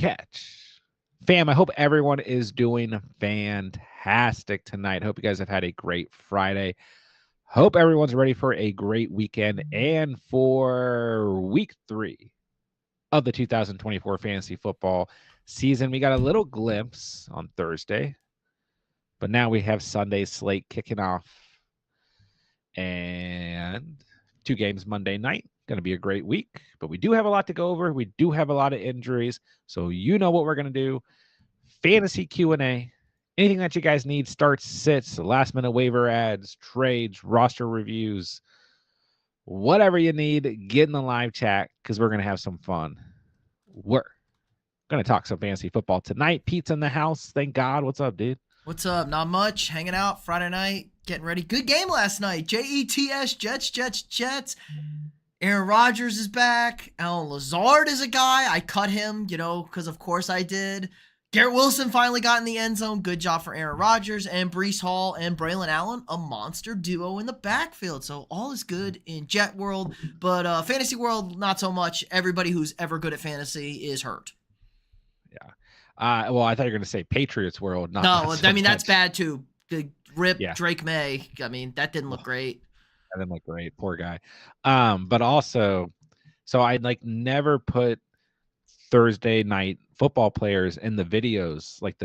catch. Fam, I hope everyone is doing fantastic tonight. Hope you guys have had a great Friday. Hope everyone's ready for a great weekend and for week 3 of the 2024 fantasy football season. We got a little glimpse on Thursday, but now we have Sunday's slate kicking off and 2 games Monday night. Going to be a great week, but we do have a lot to go over. We do have a lot of injuries, so you know what we're going to do. Fantasy Q&A, anything that you guys need, starts, sits, last minute waiver ads, trades, roster reviews, whatever you need, get in the live chat because we're going to have some fun. We're going to talk some fantasy football tonight. Pete's in the house. Thank God. What's up, dude? What's up? Not much. Hanging out Friday night, getting ready. Good game last night. Jets, Jets. Aaron Rodgers is back. Alan Lazard is a guy. I cut him, because of course I did. Garrett Wilson finally got in the end zone. Good job for Aaron Rodgers. And Breece Hall and Braylon Allen, a monster duo in the backfield. So all is good in Jet world. But fantasy world, not so much. Everybody who's ever good at fantasy is hurt. Yeah. Well, I thought you were going to say Patriots world. Not so much. That's bad too. The rip Drake May. That didn't look great. That didn't look great. Poor guy. But also, so I never put Thursday night football players in the videos, like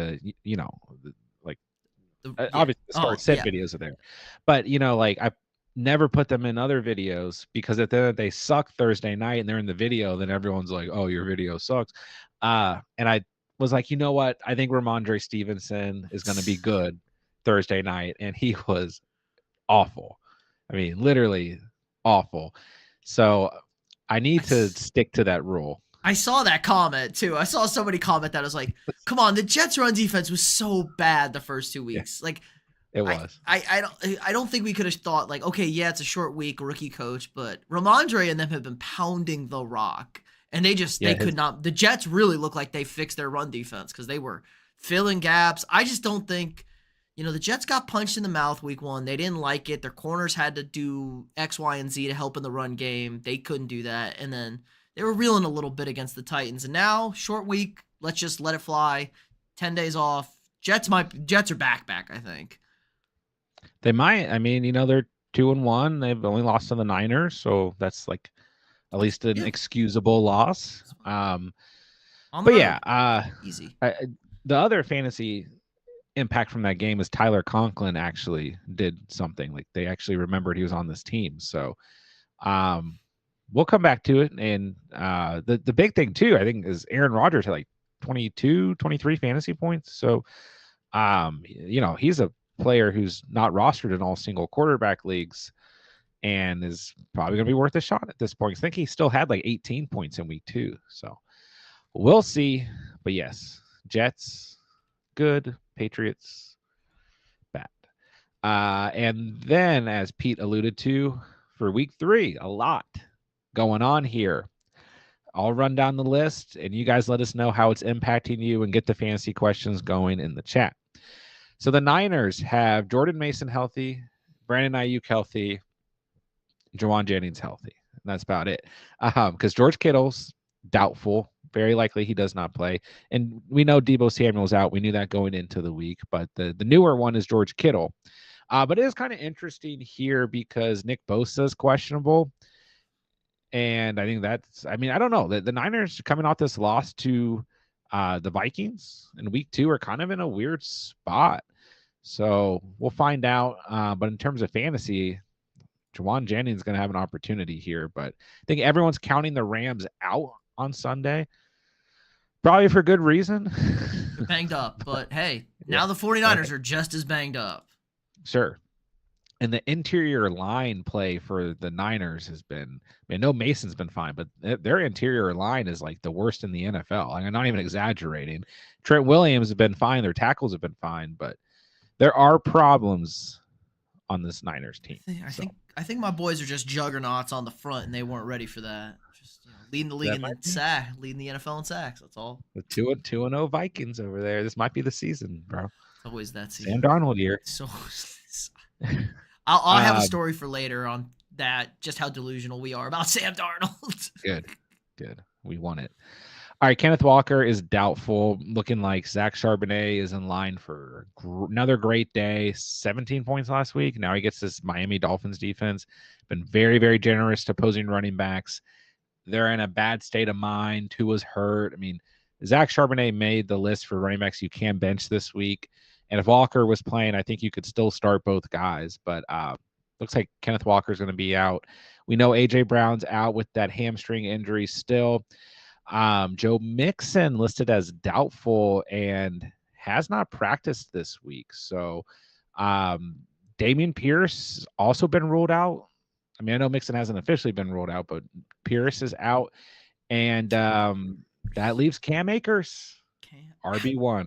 obviously the start set videos are there, but I never put them in other videos because if they suck Thursday night and they're in the video, then everyone's like, oh, your video sucks. And I was like, you know what? I think Ramondre Stevenson is going to be good Thursday night, and he was awful. I mean, literally awful. So I need to stick to that rule. I saw that comment too. I saw somebody comment that was like, come on, the Jets run defense was so bad the first 2 weeks. Like it was. I don't think we could have thought like, okay, yeah, it's a short week, rookie coach, but Ramondre and them have been pounding the rock. And they could not. The Jets really look like they fixed their run defense because they were filling gaps. I just don't think, the Jets got punched in the mouth week 1. They didn't like it. Their corners had to do X, Y, and Z to help in the run game. They couldn't do that. And then they were reeling a little bit against the Titans. And now, short week, let's just let it fly. 10 days off. Jets are back, I think. They might. I mean, they're 2-1. They've only lost to the Niners, so that's like at least an excusable loss. Easy. The other fantasy impact from that game is Tyler Conklin actually did something. Like they actually remembered he was on this team. So we'll come back to it. And the big thing too, I think, is Aaron Rodgers had like 22, 23 fantasy points. So he's a player who's not rostered in all single quarterback leagues and is probably going to be worth a shot at this point. I think he still had like 18 points in week 2. So we'll see. But yes, Jets, good. Patriots, bad. And then, as Pete alluded to, for week 3, a lot going on here. I'll run down the list, and you guys let us know how it's impacting you and get the fantasy questions going in the chat. So the Niners have Jordan Mason healthy, Brandon Ayuk healthy, Jawan Jennings healthy. And that's about it. Because George Kittle's doubtful. Very likely he does not play. And we know Deebo Samuel's out. We knew that going into the week. But the newer one is George Kittle. But it is kind of interesting here because Nick Bosa is questionable. And I think I don't know. The Niners coming off this loss to the Vikings in week 2 are kind of in a weird spot. So we'll find out. But in terms of fantasy, Jawan Jennings is going to have an opportunity here. But I think everyone's counting the Rams out on Sunday. Probably for good reason. They're banged up. But hey, now the 49ers are just as banged up. Sure. And the interior line play for the Niners has been, no, Mason's been fine, but their interior line is like the worst in the NFL. I'm not even exaggerating. Trent Williams has been fine. Their tackles have been fine, but there are problems on this Niners team. I think my boys are just juggernauts on the front, and they weren't ready for that. Just leading the league in sacks, leading the NFL in sacks. That's all. The 2-0 Vikings over there. This might be the season, bro. It's always that season. Sam Darnold year. So I'll have a story for later on that, just how delusional we are about Sam Darnold. Good. We want it. All right, Kenneth Walker is doubtful, looking like Zach Charbonnet is in line for another great day. 17 points last week. Now he gets this Miami Dolphins defense. Been very, very generous to opposing running backs. They're in a bad state of mind. Tua's hurt. I mean, Zach Charbonnet made the list for running backs you can bench this week. And if Walker was playing, I think you could still start both guys. But looks like Kenneth Walker's going to be out. We know A.J. Brown's out with that hamstring injury still. Joe Mixon listed as doubtful and has not practiced this week. So Dameon Pierce also been ruled out. I mean, I know Mixon hasn't officially been ruled out, but Pierce is out. And that leaves Cam Akers, RB1.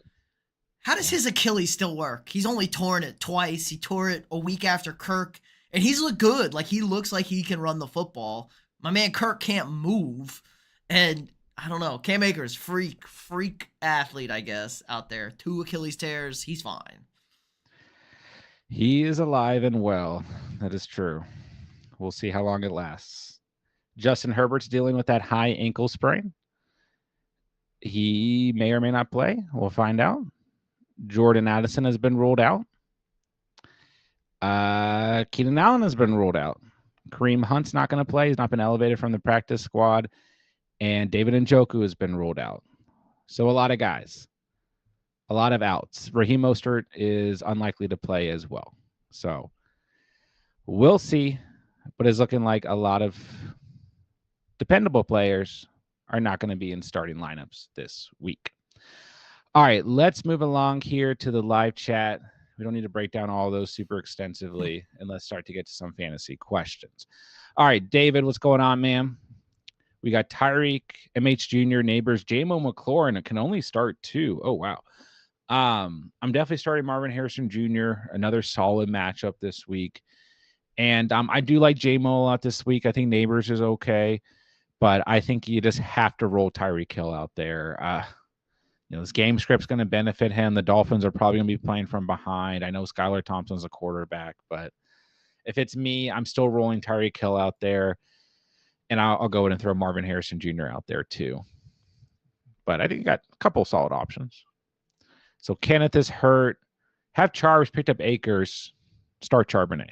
How does his Achilles still work? He's only torn it twice. He tore it a week after Kirk, and he's looked good. Like, he looks like he can run the football. My man Kirk can't move, and I don't know. Cam Akers, freak athlete, I guess, out there. 2 Achilles tears. He's fine. He is alive and well. That is true. We'll see how long it lasts. Justin Herbert's dealing with that high ankle sprain. He may or may not play. We'll find out. Jordan Addison has been ruled out. Keenan Allen has been ruled out. Kareem Hunt's not going to play. He's not been elevated from the practice squad. And David Njoku has been ruled out. So a lot of guys. A lot of outs. Raheem Mostert is unlikely to play as well. So we'll see. But it's looking like a lot of dependable players are not going to be in starting lineups this week. All right, let's move along here to the live chat. We don't need to break down all those super extensively, and let's start to get to some fantasy questions. All right, David, what's going on, man? We got Tyreek, MH Jr., Neighbors, J-Mo McLaurin can only start 2. Oh, wow. I'm definitely starting Marvin Harrison Jr., another solid matchup this week. And I do like J-Mo a lot this week. I think Neighbors is okay, but I think you just have to roll Tyreek Hill out there. This game script's going to benefit him. The Dolphins are probably going to be playing from behind. I know Skylar Thompson's a quarterback, but if it's me, I'm still rolling Tyreek Hill out there, and I'll go in and throw Marvin Harrison Jr. out there too. But I think you got a couple solid options. So Kenneth is hurt. Have Charbs picked up Akers. Start Charbonnet.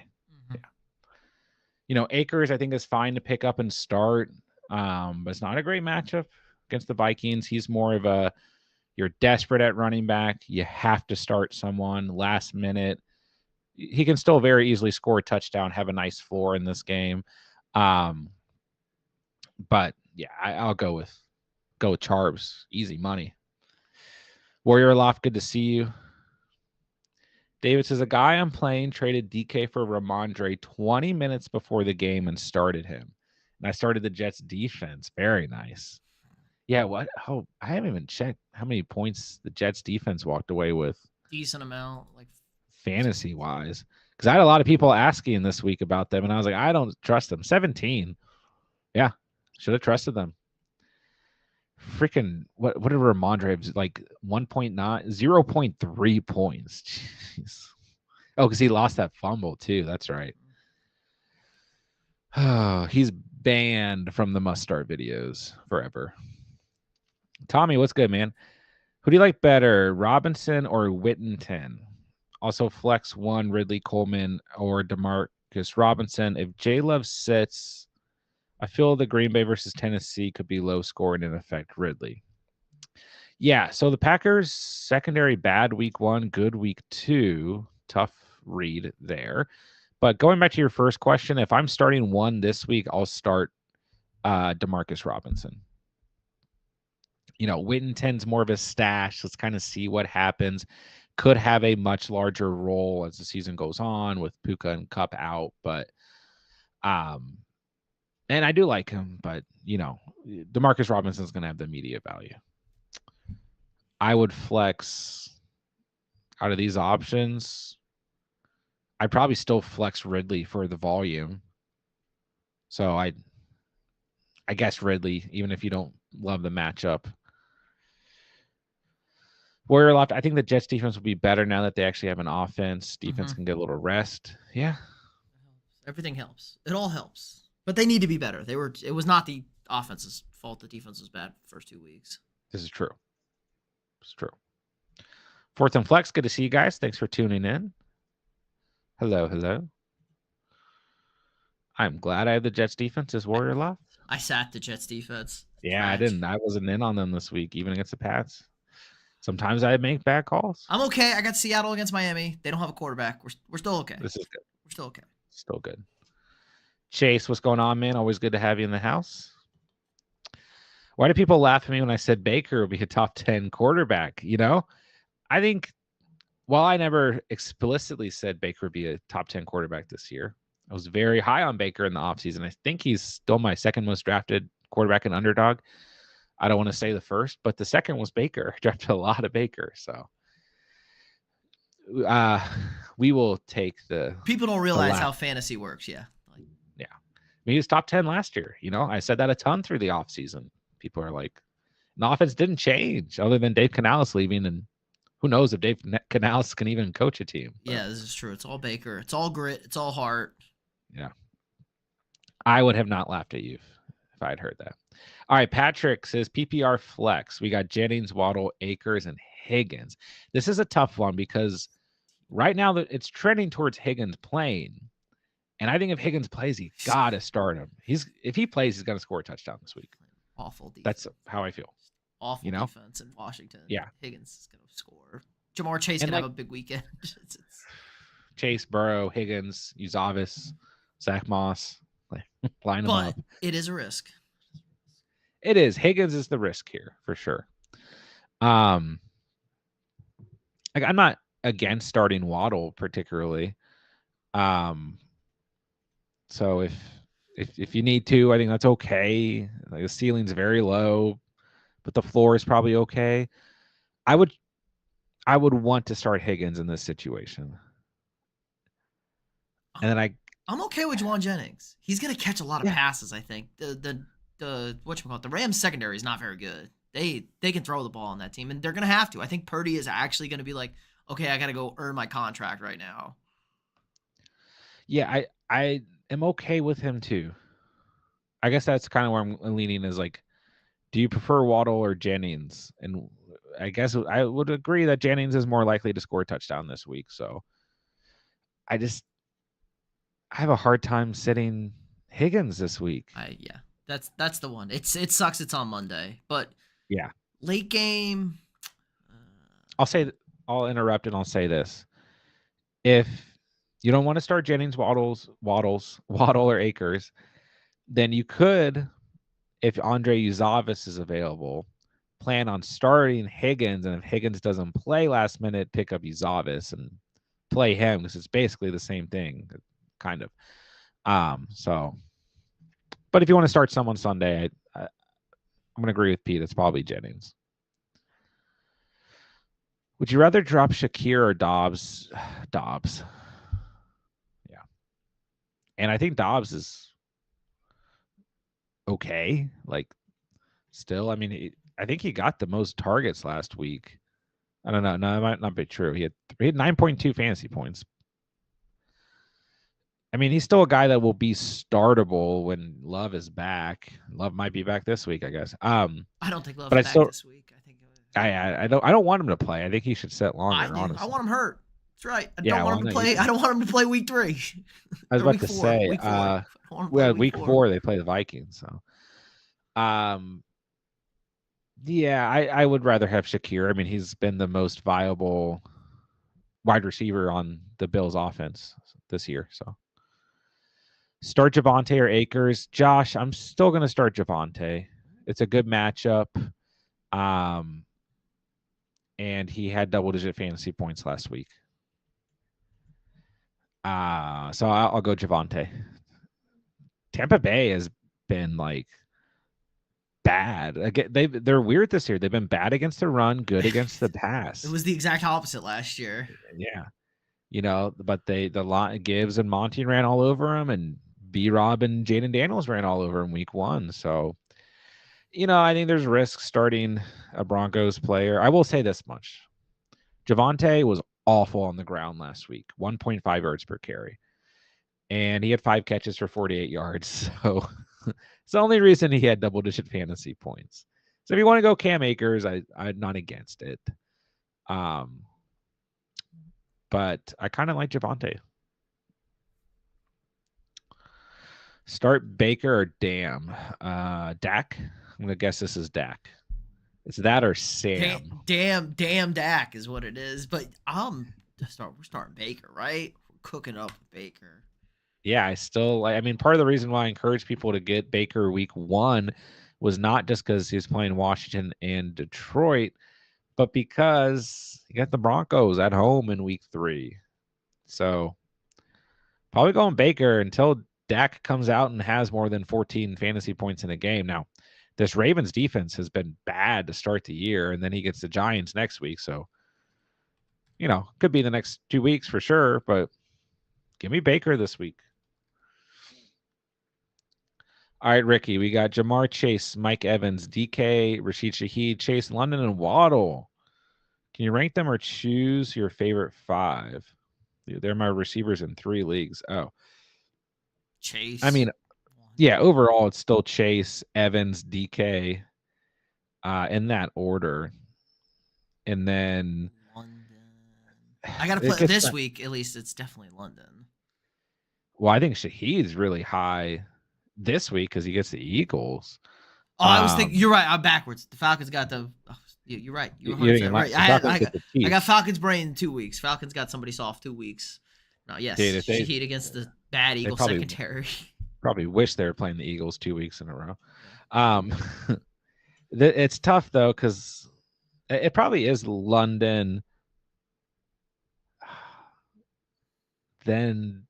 Yeah. Akers I think is fine to pick up and start, but it's not a great matchup against the Vikings. He's more of you're desperate at running back. You have to start someone last minute. He can still very easily score a touchdown, have a nice floor in this game. But yeah, I'll go with Charbs. Easy money. Warrior Loft, good to see you. David says, a guy I'm playing traded DK for Ramondre 20 minutes before the game and started him. And I started the Jets defense. Very nice. Yeah, what? Oh, I haven't even checked how many points the Jets defense walked away with. Decent amount, like fantasy-wise. Because I had a lot of people asking this week about them, and I was like, I don't trust them. 17. Yeah, should have trusted them. Freaking, what did Ramondre have? Like 1.9, 0.3 points. Jeez. Oh, because he lost that fumble, too. That's right. Oh, he's banned from the must start videos forever. Tommy, what's good, man? Who do you like better, Robinson or Whittington? Also, flex 1, Ridley Coleman or DeMarcus Robinson. If J-Love sits, I feel the Green Bay versus Tennessee could be low scoring and affect Ridley. Yeah, so the Packers secondary bad week 1, good week 2. Tough read there. But going back to your first question, if I'm starting 1 this week, I'll start DeMarcus Robinson. Whittington's more of a stash. Let's kind of see what happens. Could have a much larger role as the season goes on with Puka and Kupp out. But, and I do like him, but, DeMarcus Robinson's going to have the media value. I would flex out of these options. I'd probably still flex Ridley for the volume. So I guess Ridley, even if you don't love the matchup. Warrior Loft, I think the Jets defense will be better now that they actually have an offense. Defense can get a little rest. Yeah. Everything helps. It all helps. But they need to be better. It was not the offense's fault the defense was bad first 2 weeks. This is true. It's true. Fourth and Flex, good to see you guys. Thanks for tuning in. Hello, hello. I'm glad I have the Jets defense as Warrior left. I sat the Jets defense. Yeah, I didn't. I wasn't in on them this week, even against the Pats. Sometimes I make bad calls. I'm okay. I got Seattle against Miami. They don't have a quarterback. We're still okay. This is good. We're still okay. Still good. Chase, what's going on, man? Always good to have you in the house. Why do people laugh at me when I said Baker would be a top 10 quarterback? You know, I think while I never explicitly said Baker would be a top 10 quarterback this year, I was very high on Baker in the offseason. I think he's still my second most drafted quarterback in Underdog. I don't want to say the first, but the second was Baker. I drafted a lot of Baker. So we will take the... People don't realize how fantasy works, yeah. Yeah. I mean, he was top 10 last year. You know, I said that a ton through the offseason. People are like, the offense didn't change other than Dave Canales leaving, and who knows if Dave Canales can even coach a team. But yeah, this is true. It's all Baker. It's all grit. It's all heart. Yeah. I would have not laughed at you if I'd heard that. All right, Patrick says PPR flex. We got Jennings, Waddle, Akers, and Higgins. This is a tough one because right now it's trending towards Higgins playing. And I think if Higgins plays, you got to start him. If he plays, he's going to score a touchdown this week. Awful defense. That's how I feel. Awful defense in Washington. Yeah. Higgins is going to score. Jamar Chase can have a big weekend. Chase, Burrow, Higgins, Uzavis, Zach Moss. Line them up. It is a risk. It is. Higgins is the risk here for sure. I'm not against starting Waddle particularly. So if you need to, I think that's okay. Like the ceiling's very low, but the floor is probably okay. I would want to start Higgins in this situation. And then I'm okay with Juwan Jennings. He's gonna catch a lot of passes, I think. The the Rams secondary is not very good. They can throw the ball on that team, and they're gonna have to. I think Purdy is actually gonna be like, okay, I gotta go earn my contract right now. Yeah, I am okay with him too. I guess that's kind of where I'm leaning is like, do you prefer Waddle or Jennings? And I guess I would agree that Jennings is more likely to score a touchdown this week. So I have a hard time sitting Higgins this week. Yeah, that's the one. It sucks. It's on Monday, but yeah, late game. I'll interrupt and I'll say this: if you don't want to start Jennings, Waddle or Akers, then you could, if Andre Uzavis is available, plan on starting Higgins, and if Higgins doesn't play last minute, pick up Uzavis and play him because it's basically the same thing, kind of. But if you want to start someone Sunday, I'm going to agree with Pete. It's probably Jennings. Would you rather drop Shakir or Dobbs? Dobbs. Yeah. And I think Dobbs is okay. Like, still, I mean, I think he got the most targets last week. I don't know. No, it might not be true. He had 9.2 fantasy points. I mean, he's still a guy that will be startable when Love is back. Love might be back this week, I guess. I don't think Love's back this week. I think I don't want him to play. I think he should sit longer. Honestly, I want him hurt. That's right. I don't want him to play. I don't want him to play week 3. I was about to say, week 4 they play the Vikings. So, yeah, I would rather have Shakir. I mean, he's been the most viable wide receiver on the Bills' offense this year. So, start Javonte or Akers. Josh, I'm still going to start Javonte. It's a good matchup. And he had double-digit fantasy points last week. So I'll go Javonte. Tampa Bay has been like bad. They're weird this year. They've been bad against the run, good against the pass. It was the exact opposite last year. Yeah, but Gibbs and Monty ran all over him, and B-Rob and Jaden Daniels ran all over him week 1. So, I think there's risk starting a Broncos player. I will say this much: Javonte was awful on the ground last week, 1.5 yards per carry. And he had 5 catches for 48 yards. So it's the only reason he had double-digit fantasy points. So if you want to go Cam Akers, I'm not against it. But I kind of like Javonte. Start Baker or Dak. I'm gonna guess this is Dak. It's that or Sam. Damn Dak is what it is. But we're starting Baker, right? We're cooking up with Baker. Yeah, I mean, part of the reason why I encourage people to get Baker week 1 was not just because he was playing Washington and Detroit, but because you got the Broncos at home in week 3. So probably going Baker until Dak comes out and has more than 14 fantasy points in a game. Now, this Ravens defense has been bad to start the year, and then he gets the Giants next week. So, could be the next 2 weeks for sure, but give me Baker this week. All right, Ricky, we got Jamar Chase, Mike Evans, DK, Rashid Shaheed, Chase London, and Waddle. Can you rank them or choose your favorite 5? They're my receivers in 3 leagues. Oh. Chase. I mean, yeah, overall, it's still Chase, Evans, DK, in that order. And then London. I got to play this week. At least it's definitely London. Well, I think Shaheed's really high this week because he gets the Eagles. Oh, I was thinking. You're right. I'm backwards. The Falcons got the. Oh, you're right. You're 100% right. I got Falcons brain in 2 weeks. Falcons got somebody soft 2 weeks. No, yes. Dude, Shaheed against the bad Eagle secondary. Probably wish they were playing the Eagles 2 weeks in a row. It's tough though because it probably is London. Then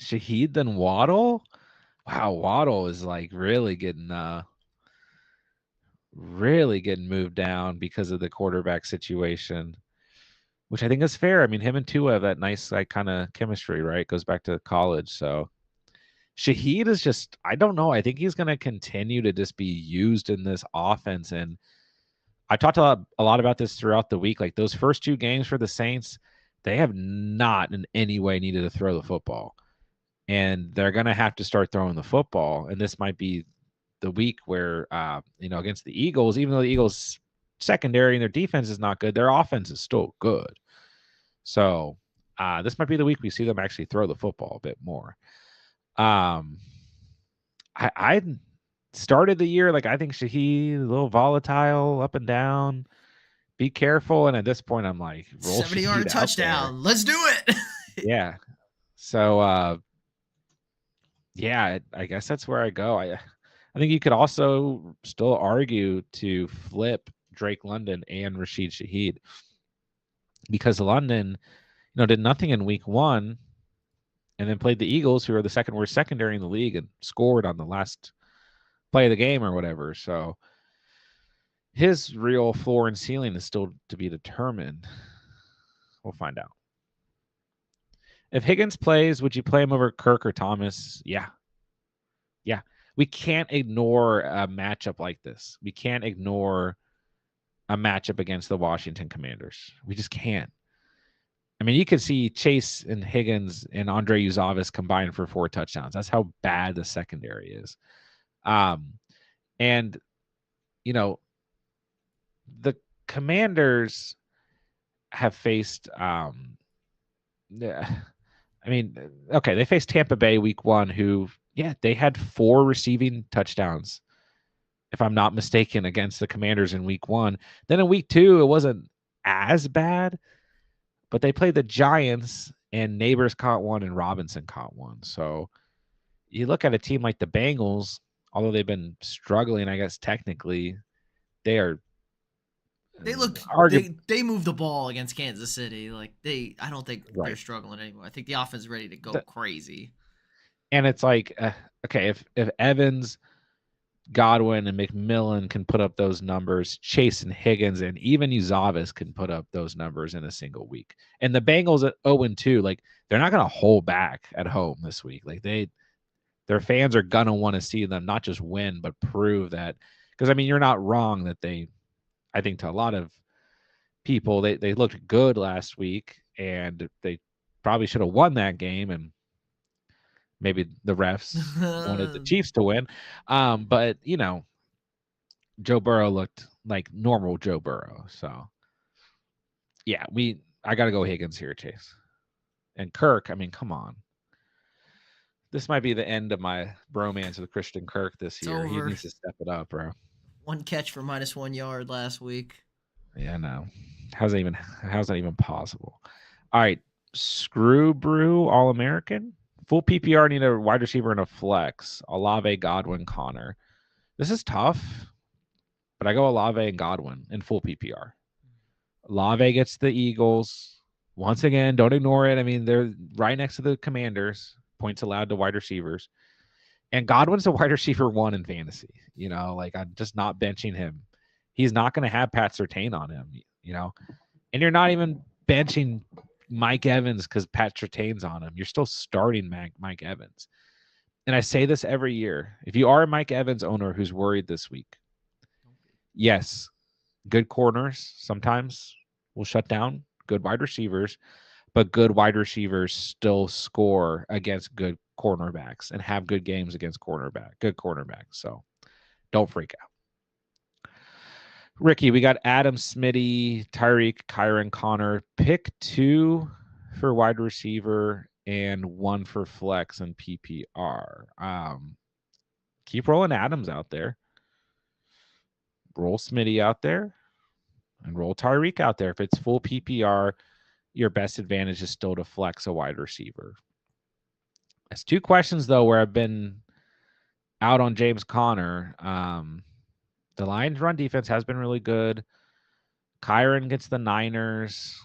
Shaheed, then Waddle. Wow, Waddle is like really getting moved down because of the quarterback situation, which I think is fair. I mean, him and Tua have that nice like kind of chemistry, right? Goes back to college. So Shaheed is just, I don't know. I think he's going to continue to just be used in this offense. And I talked a lot about this throughout the week. Like those first 2 games for the Saints, they have not in any way needed to throw the football. And they're going to have to start throwing the football. And this might be the week where, against the Eagles, even though the Eagles secondary and their defense is not good, their offense is still good. So this might be the week we see them actually throw the football a bit more. I started the year like I think Shaheed a little volatile, up and down. Be careful. And at this point, I'm like, roll 70-yard touchdown. Let's do it. Yeah. So yeah, I guess that's where I go. I think you could also still argue to flip Drake London and Rashid Shaheed because London, did nothing in week 1 and then played the Eagles, who are the second worst secondary in the league, and scored on the last play of the game or whatever. So his real floor and ceiling is still to be determined. We'll find out. If Higgins plays, would you play him over Kirk or Thomas? Yeah. Yeah. We can't ignore a matchup like this. We can't ignore a matchup against the Washington Commanders. We just can't. I mean, you could see Chase and Higgins and Andre Uzavis combined for 4 touchdowns. That's how bad the secondary is. And, the Commanders have faced, they faced Tampa Bay week 1, who, they had 4 receiving touchdowns, if I'm not mistaken, against the Commanders in week 1. Then in week 2, it wasn't as bad, but they played the Giants, and Neighbors caught 1 and Robinson caught 1. So you look at a team like the Bengals, although they've been struggling, I guess technically, they are. They moved the ball against Kansas City. Like I don't think they're struggling anymore. I think the offense is ready to go crazy. And it's like, okay, if Evans, Godwin, and McMillan can put up those numbers, Chase and Higgins and even Uzavis can put up those numbers in a single week. And the Bengals at 0-2, like they're not going to hold back at home this week. Like their fans are going to want to see them not just win, but prove that. Because, I mean, you're not wrong that I think to a lot of people, they looked good last week, and they probably should have won that game, and maybe the refs wanted the Chiefs to win. But, Joe Burrow looked like normal Joe Burrow. So yeah, I got to go Higgins here, Chase. And Kirk, I mean, come on. This might be the end of my bromance with Christian Kirk this It's year. He over. needs to step it up, bro. 1 catch for -1 yard last week. Yeah, no. How's that even possible? All right. Screw Brew All American. Full PPR need a wide receiver and a flex. Olave, Godwin, Connor. This is tough, but I go Olave and Godwin in full PPR. Olave gets the Eagles. Once again, don't ignore it. I mean, they're right next to the Commanders. Points allowed to wide receivers. And Godwin's a wide receiver 1 in fantasy. Like I'm just not benching him. He's not going to have Pat Surtain on him, And you're not even benching Mike Evans because Pat Surtain's on him. You're still starting Mike Evans. And I say this every year. If you are a Mike Evans owner who's worried this week, yes, good corners sometimes will shut down good wide receivers, but good wide receivers still score against good cornerbacks and have good games against good cornerbacks. So don't freak out. Ricky, we got Adam, Smitty, Tyreek, Kyron, Connor. Pick 2 for wide receiver and 1 for flex and PPR. Keep rolling Adams out there. Roll Smitty out there. And roll Tyreek out there. If it's full PPR, your best advantage is still to flex a wide receiver. That's 2 questions, though, where I've been out on James Conner. The Lions' run defense has been really good. Kyron gets the Niners.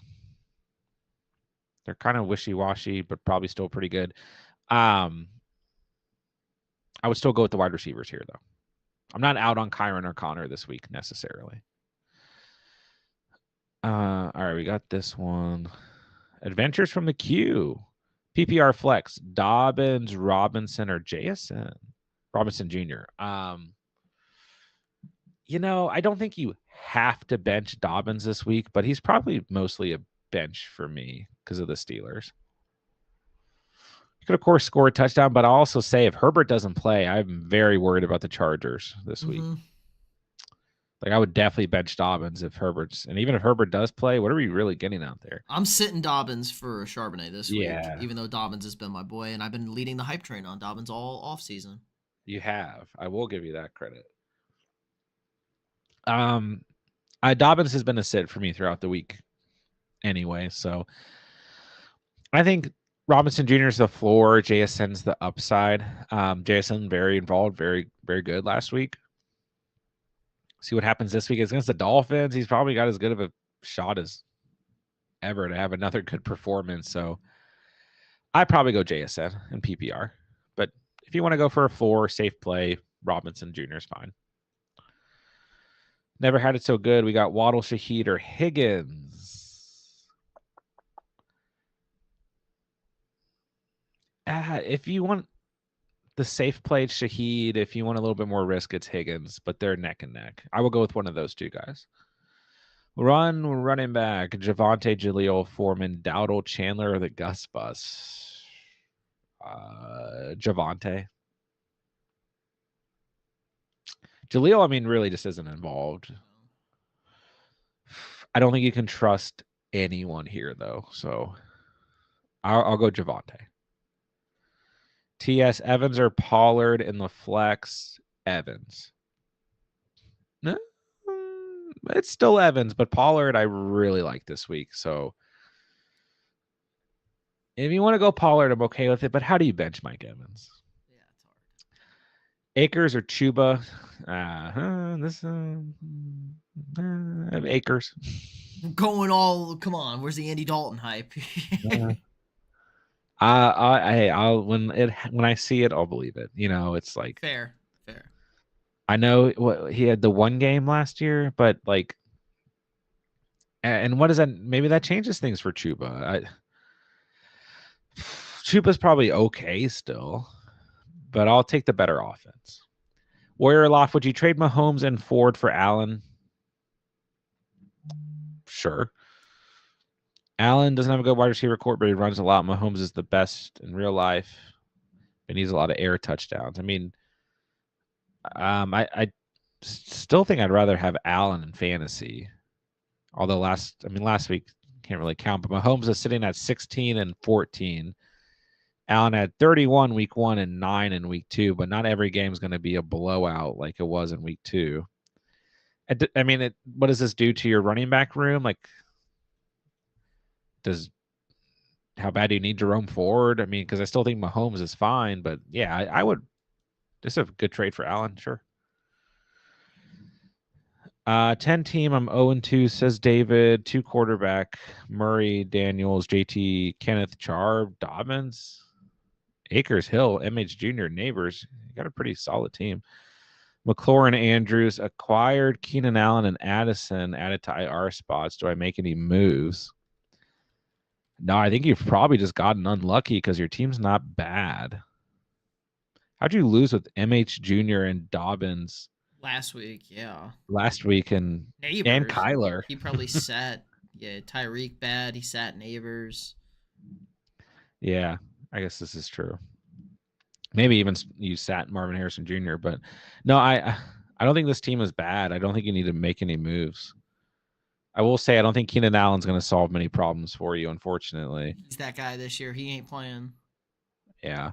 They're kind of wishy-washy, but probably still pretty good. I would still go with the wide receivers here, though. I'm not out on Kyron or Connor this week necessarily. All right, we got this one. Adventures from the Queue. PPR flex. Dobbins, Robinson, or JSN. Robinson Jr. I don't think you have to bench Dobbins this week, but he's probably mostly a bench for me because of the Steelers. You could, of course, score a touchdown, but I'll also say if Herbert doesn't play, I'm very worried about the Chargers this week. Like, I would definitely bench Dobbins and even if Herbert does play, what are we really getting out there? I'm sitting Dobbins for Charbonnet this week, even though Dobbins has been my boy, and I've been leading the hype train on Dobbins all off season. You have. I will give you that credit. Dobbins has been a sit for me throughout the week anyway, so I think Robinson Jr. is the floor. JSN's the upside. JSN very involved, very, very good last week. See what happens this week. It's against the Dolphins. He's probably got as good of a shot as ever to have another good performance. So I probably go JSN and PPR. But if you want to go for a floor, safe play, Robinson Jr. is fine. Never had it so good. We got Waddle, Shaheed, or Higgins. If you want the safe play, it's Shaheed. If you want a little bit more risk, it's Higgins, but they're neck and neck. I will go with one of those 2 guys. Running back, Javonte, Jaleel, Foreman, Dowdle, Chandler, or the Gus Bus. Javonte. Jaleel, I mean, really just isn't involved. I don't think you can trust anyone here, though. So I'll go Javonte. TS, Evans or Pollard in the flex? Evans. No, it's still Evans, but Pollard I really like this week. So if you want to go Pollard, I'm okay with it. But how do you bench Mike Evans? Yeah, it's hard. Akers or Chuba? Akers. Going all, come on. Where's the Andy Dalton hype? When I see it, I'll believe it. It's like fair. I know he had the 1 game last year, but like, and what is that? Maybe that changes things for Chuba. Chuba's probably okay still, but I'll take the better offense. Warrior Loft, would you trade Mahomes and Ford for Allen? Sure. Allen doesn't have a good wide receiver court, but he runs a lot. Mahomes is the best in real life. He needs a lot of air touchdowns. I mean, I still think I'd rather have Allen in fantasy. Although last week can't really count, but Mahomes is sitting at 16 and 14. Allen had 31 week 1 and 9 in week 2, but not every game is going to be a blowout like it was in week 2. What does this do to your running back room? Like, how bad do you need Jerome Ford? I mean, because I still think Mahomes is fine, but yeah, I would. This is a good trade for Allen, sure. 10 team, I'm 0-2, says David. 2 quarterback, Murray, Daniels, JT, Kenneth, Charb, Dobbins, Akers, Hill, MH Jr., Neighbors. You got a pretty solid team. McLaurin, Andrews, acquired Keenan Allen and Addison, added to IR spots. Do I make any moves? No, I think you've probably just gotten unlucky because your team's not bad. How'd you lose with MH Jr. and Dobbins? Last week, yeah. Last week and Kyler. He probably sat. Yeah, Tyreek bad. He sat Neighbors. Yeah, I guess this is true. Maybe even you sat Marvin Harrison Jr. But no, I don't think this team is bad. I don't think you need to make any moves. I will say I don't think Keenan Allen's going to solve many problems for you, unfortunately. He's that guy this year. He ain't playing. Yeah.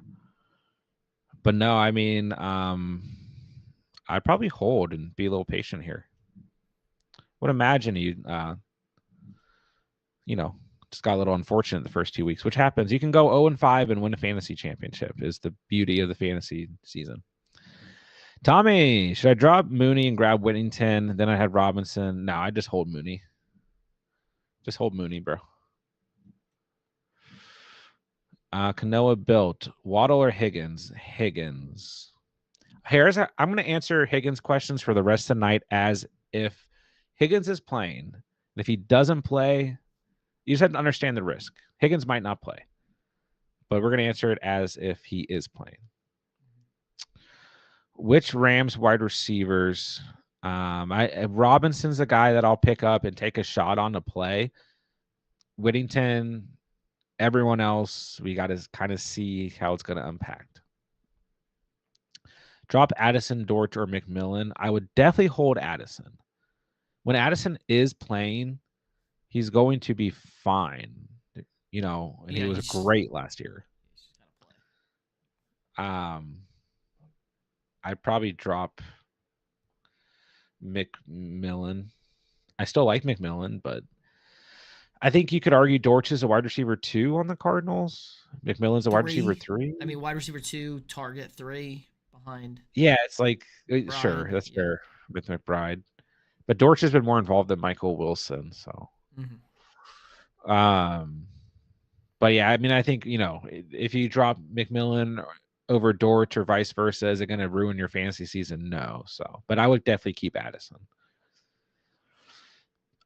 But no, I mean, I'd probably hold and be a little patient here. Would imagine you, just got a little unfortunate the first 2 weeks, which happens. You can go 0-5 and win a fantasy championship. Is the beauty of the fantasy season. Tommy, should I drop Mooney and grab Whittington? Then I had Robinson. No, I just hold Mooney. Just hold Mooney, bro. Canoa built Waddle or Higgins? Higgins. Harris, I'm going to answer Higgins' questions for the rest of the night as if Higgins is playing. And if he doesn't play, you just have to understand the risk. Higgins might not play, but we're going to answer it as if he is playing. Which Rams wide receivers? Robinson's the guy that I'll pick up and take a shot on to play. Whittington, everyone else, we got to kind of see how it's going to impact. Drop Addison, Dort, or McMillan. I would definitely hold Addison. When Addison is playing, he's going to be fine, and he was great last year. I'd probably drop McMillan. I still like McMillan, but I think you could argue Dortch is a wide receiver 2 on the Cardinals. McMillan's a wide receiver 3. I mean, wide receiver 2, target 3 behind. Yeah, it's like, sure, that's fair with McBride. But Dortch has been more involved than Michael Wilson, so. Mm-hmm. But yeah, I mean, I think, if you drop McMillan over Dortch or vice versa, is it going to ruin your fantasy season? No. So, but I would definitely keep Addison.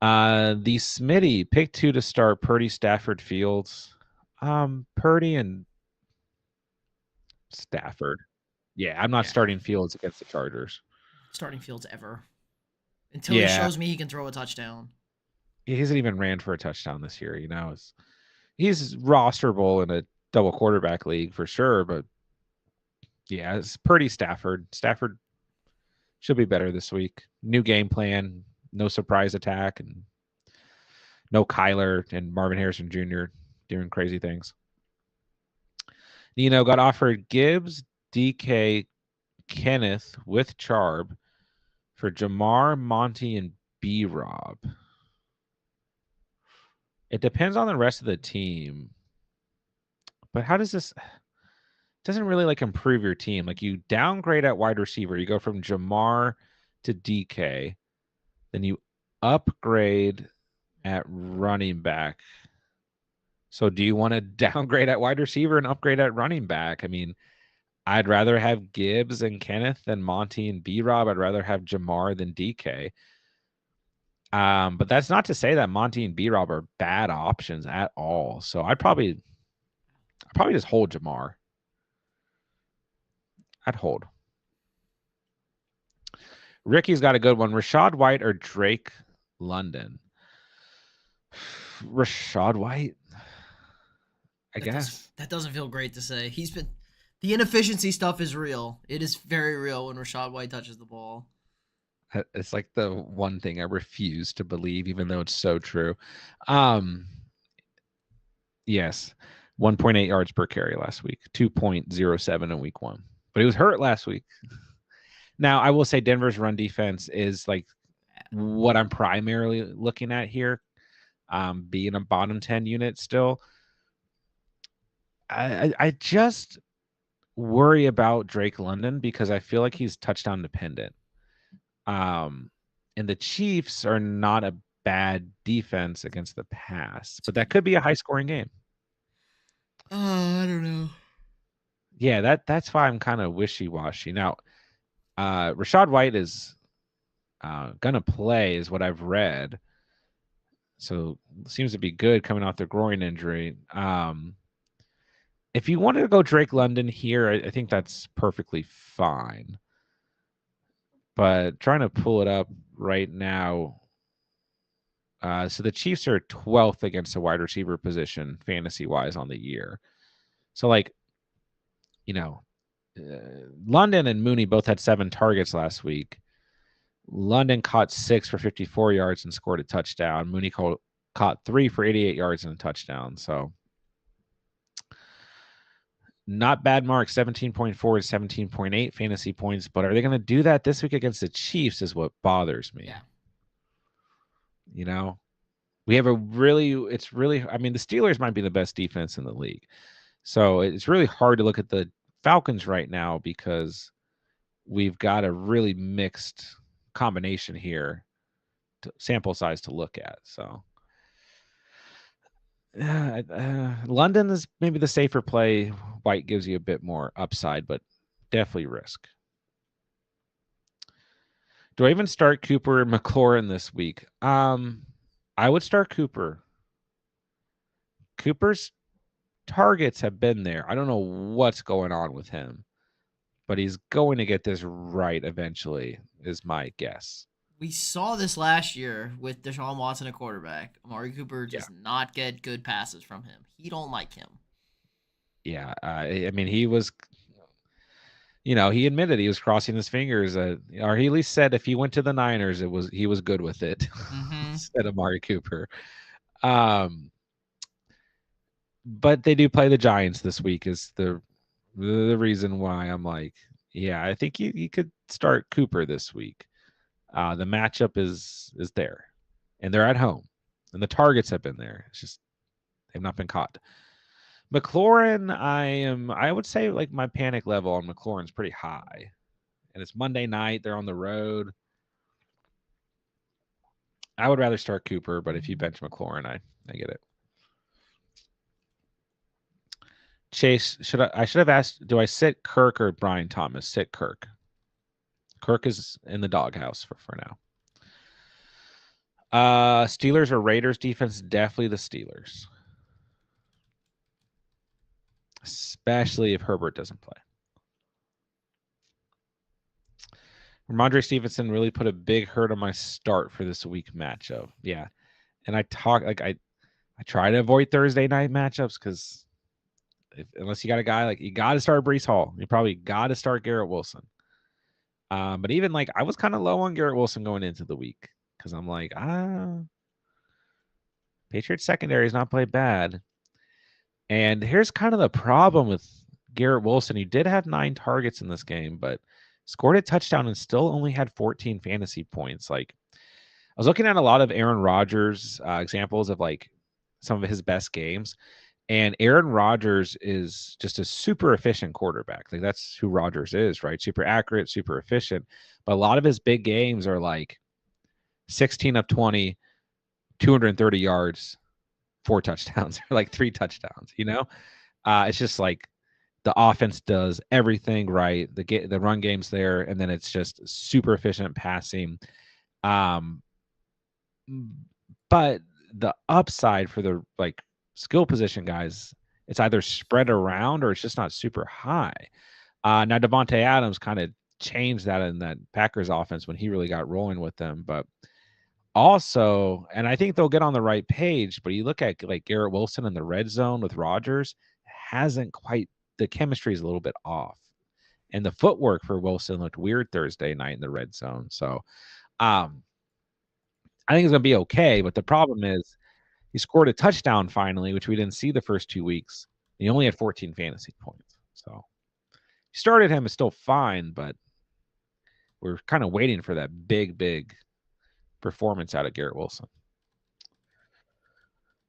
The Smitty, pick 2 to start, Purdy, Stafford, Fields. Purdy and Stafford. Yeah, I'm not starting Fields against the Chargers. Starting Fields ever. Until he shows me he can throw a touchdown. He hasn't even ran for a touchdown this year, He's rosterable in a double quarterback league for sure, but yeah, it's Purdy, Stafford. Stafford should be better this week. New game plan, no surprise attack, and no Kyler and Marvin Harrison Jr. doing crazy things. Got offered Gibbs, DK, Kenneth with Charb for Jamar, Monty, and B-Rob. It depends on the rest of the team. But how does this... doesn't really improve your team. You downgrade at wide receiver. You go from Jamar to DK. Then you upgrade at running back. So do you want to downgrade at wide receiver and upgrade at running back? I mean, I'd rather have Gibbs and Kenneth than Monty and B-Rob. I'd rather have Jamar than DK. But that's not to say that Monty and B-Rob are bad options at all. So I'd probably just hold Jamar. I'd hold. Ricky's got a good one. Rachaad White or Drake London? Rachaad White, I guess. That doesn't feel great to say. The inefficiency stuff is real. It is very real when Rachaad White touches the ball. It's like the one thing I refuse to believe, even though it's so true. Um, yes, 1.8 yards per carry last week, 2.07 in week 1. But he was hurt last week. Now, I will say Denver's run defense is like what I'm primarily looking at here, being a bottom 10 unit still. I just worry about Drake London because I feel like he's touchdown dependent. And the Chiefs are not a bad defense against the pass, but that could be a high scoring game. I don't know. Yeah, that's why I'm kind of wishy washy. Now, Rashad White is gonna play, is what I've read. So seems to be good coming off the groin injury. If you wanted to go Drake London here, I think that's perfectly fine. But trying to pull it up right now. So the Chiefs are 12th against the wide receiver position, fantasy wise, on the year. So, like, London and Mooney both had 7 targets last week. London caught 6 for 54 yards and scored a touchdown. Mooney caught 3 for 88 yards and a touchdown. So, not bad mark, 17.4 to 17.8 fantasy points. But are they going to do that this week against the Chiefs is what bothers me. Yeah. We have I mean, the Steelers might be the best defense in the league. So it's really hard to look at the Falcons right now because we've got a really mixed combination here, sample size to look at. So London is maybe the safer play. White gives you a bit more upside, but definitely risk. Do I even start Cooper and McLaurin this week? I would start Cooper. Cooper's targets have been there. I don't know what's going on with him, but he's going to get this right eventually, is my guess. We saw this last year with Deshaun Watson, a quarterback. Amari Cooper Yeah. does not get good passes from him. He don't like him. Yeah, I mean, he was, he admitted he was crossing his fingers, or he at least said if he went to the Niners, he was good with it. Said Amari Cooper. But they do play the Giants this week is the reason why I'm like, yeah, I think you could start Cooper this week. The matchup is there, and they're at home, and the targets have been there. It's just they've not been caught. McLaurin, I would say like my panic level on McLaurin's pretty high, and it's Monday night. They're on the road. I would rather start Cooper, but if you bench McLaurin, I get it. Chase, I should have asked, do I sit Kirk or Brian Thomas? Sit Kirk. Kirk is in the doghouse for now. Steelers or Raiders defense? Definitely the Steelers. Especially if Herbert doesn't play. Ramondre Stevenson really put a big hurt on my start for this week matchup. Yeah. And I try to avoid Thursday night matchups because unless you got a guy you got to start Breece Hall. You probably got to start Garrett Wilson. But even I was kind of low on Garrett Wilson going into the week because I'm like, Patriots secondary has not played bad. And here's kind of the problem with Garrett Wilson. He did have 9 targets in this game, but scored a touchdown and still only had 14 fantasy points. I was looking at a lot of Aaron Rodgers examples of some of his best games. And Aaron Rodgers is just a super efficient quarterback. That's who Rodgers is, right? Super accurate, super efficient. But a lot of his big games are 16 of 20, 230 yards, 4 touchdowns, or 3 touchdowns, It's just the offense does everything right. The run game's there, and then it's just super efficient passing. But the upside for the skill position guys, it's either spread around or it's just not super high. Now Devontae Adams kind of changed that in that Packers offense when he really got rolling with them, but also, and I think they'll get on the right page, but you look at Garrett Wilson in the red zone with Rodgers, hasn't quite, the chemistry is a little bit off. And the footwork for Wilson looked weird Thursday night in the red zone. So I think it's going to be okay, but the problem is he scored a touchdown finally, which we didn't see the first 2 weeks. He only had 14 fantasy points. So he started him is still fine, but we're kind of waiting for that big performance out of Garrett Wilson.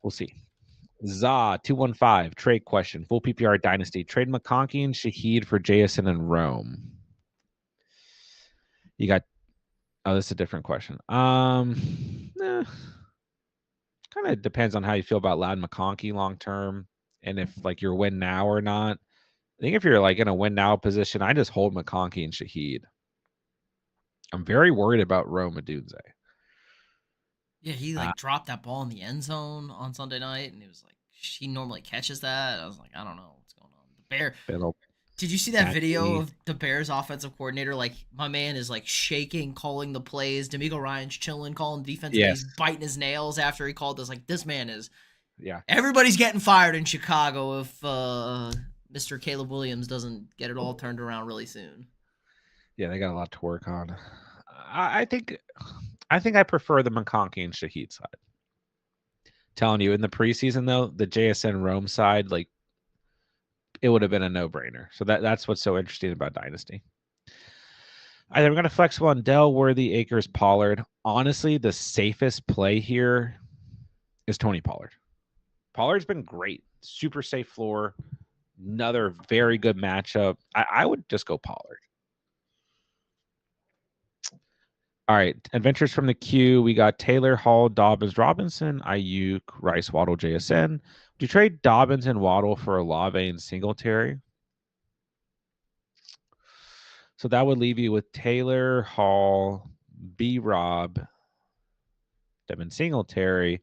We'll see. Za215 trade question. Full PPR dynasty. Trade McConkey and Shaheed for JSN and Rome. You got this is a different question. Kind of depends on how you feel about Loud McConkey long term and if like you're win now or not. I think if you're like in a win now position, I just hold McConkey and Shaheed. I'm very worried about Rome Adunze. Yeah, he like dropped that ball in the end zone on Sunday night, and it was like he normally catches that. I was like, I don't know what's going on. The Bear. Did you see that video of the Bears offensive coordinator? Like my man is like shaking, calling the plays. D'Amico Ryan's chilling, calling defense, and he's biting his nails after he called this. Like this man is. Yeah. Everybody's getting fired in Chicago if Mr. Caleb Williams doesn't get it all turned around really soon. Yeah, they got a lot to work on. I think I prefer the McConkey and Shaheed side. Telling you in the preseason though, the JSN Rome side, like it would have been a no-brainer. So that's what's so interesting about Dynasty. Either we're gonna flex one Dell, Worthy, Akers, Pollard. Honestly, the safest play here is Tony Pollard. Pollard's been great, super safe floor. Another very good matchup. I would just go Pollard. All right, adventures from the queue. We got Taylor, Hall, Dobbins, Robinson, Ayuk, Rice, Waddle, JSN. Would you trade Dobbins and Waddle for Olave and Singletary? So that would leave you with Taylor, Hall, B-Rob, Devin Singletary.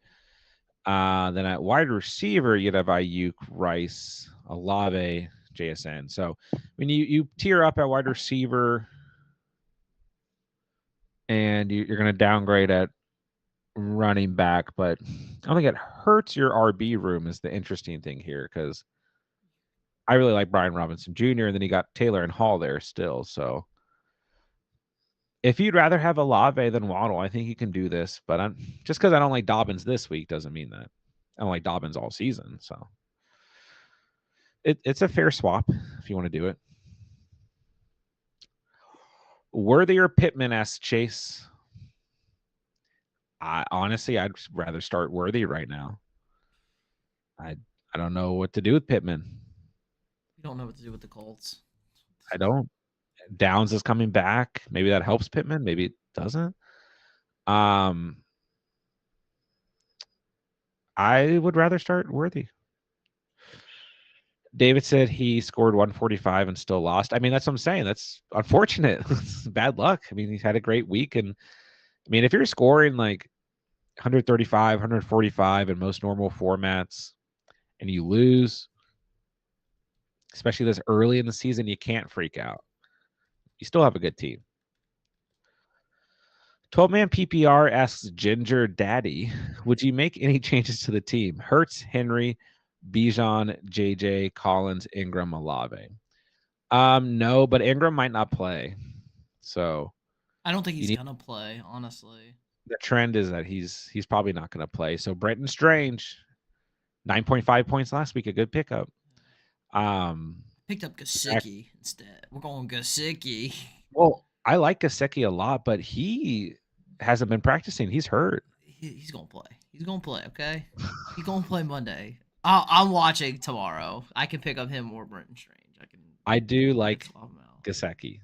Then at wide receiver, you'd have Ayuk, Rice, Olave, JSN. So when you tier up at wide receiver and you're going to downgrade at running back, but I don't think it hurts your RB room is the interesting thing here because I really like Brian Robinson Jr. and then you got Taylor and Hall there still. So if you'd rather have Olave than Waddle, I think you can do this. But I'm just because I don't like Dobbins this week doesn't mean that I don't like Dobbins all season. So it's a fair swap if you want to do it. Worthy or Pittman asks Chase. Honestly, I'd rather start Worthy right now. I don't know what to do with Pittman. You don't know what to do with the Colts. I don't. Downs is coming back. Maybe that helps Pittman. Maybe it doesn't. I would rather start Worthy. David said he scored 145 and still lost. I mean, that's what I'm saying. That's unfortunate. Bad luck. I mean, he's had a great week. And I mean, if you're scoring like 135, 145 in most normal formats and you lose, especially this early in the season, you can't freak out. You still have a good team. 12-man PPR asks Ginger Daddy, would you make any changes to the team? Hurts, Henry, Bijan, JJ, Collins, Ingram, Olave. No, but Ingram might not play. So I don't think he's gonna play, honestly. The trend is that he's probably not gonna play. So Brenton Strange, 9.5 points last week, a good pickup. Picked up Gesicki instead. We're going Gesicki. Well, I like Gesicki a lot, but he hasn't been practicing. He's hurt. He's gonna play. He's gonna play. Okay, he's gonna play Monday. I'm watching tomorrow. I can pick up him or Brenton Strange. I do like Gesicki,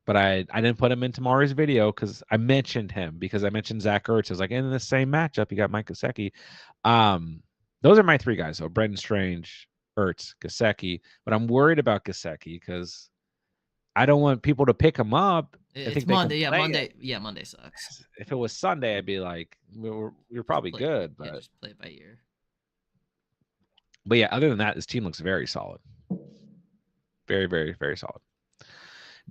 but I didn't put him in tomorrow's video because I mentioned him because I mentioned Zach Ertz. I was like, in the same matchup, you got Mike Gesicki. Those are my three guys. So Brenton Strange, Ertz, Gesicki. But I'm worried about Gesicki because I don't want people to pick him up. It's Monday. Yeah, Monday. Yeah, Monday sucks. If it was Sunday, I'd be like, we're probably good. But just play it by ear. But yeah, other than that, this team looks very solid. Very, very, very solid.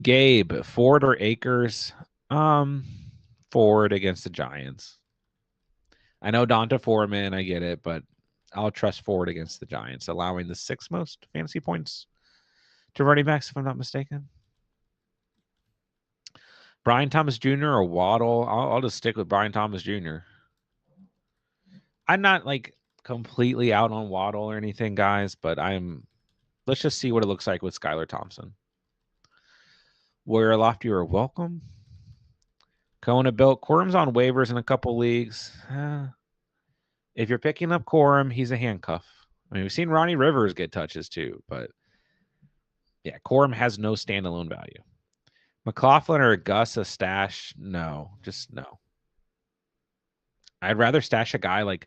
Gabe, Ford or Akers? Ford against the Giants. I know Donta Foreman, I get it, but I'll trust Ford against the Giants, allowing the 6th most fantasy points to running backs, if I'm not mistaken. Brian Thomas Jr. or Waddle. I'll just stick with Brian Thomas Jr. I'm not like completely out on Waddle or anything, guys, but let's just see what it looks like with Skylar Thompson. Warrior Loft, you are welcome. Kona built Quorum's on waivers in a couple leagues. If you're picking up Quorum, he's a handcuff. I mean, we've seen Ronnie Rivers get touches too, but yeah, Quorum has no standalone value. McLaughlin or Gus a stash? No, just no. I'd rather stash a guy like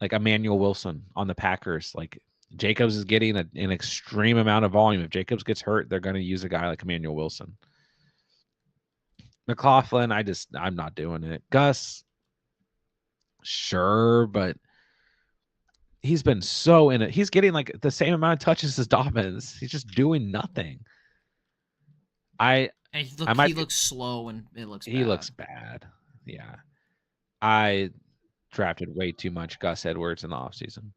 Emmanuel Wilson on the Packers. Like Jacobs is getting an extreme amount of volume. If Jacobs gets hurt, they're going to use a guy like Emmanuel Wilson. McLaughlin, I'm not doing it. Gus, sure, but he's been so in it. He's getting like the same amount of touches as Dobbins. He's just doing nothing. He looks slow and it looks bad. He looks bad. Yeah. I drafted way too much Gus Edwards in the offseason.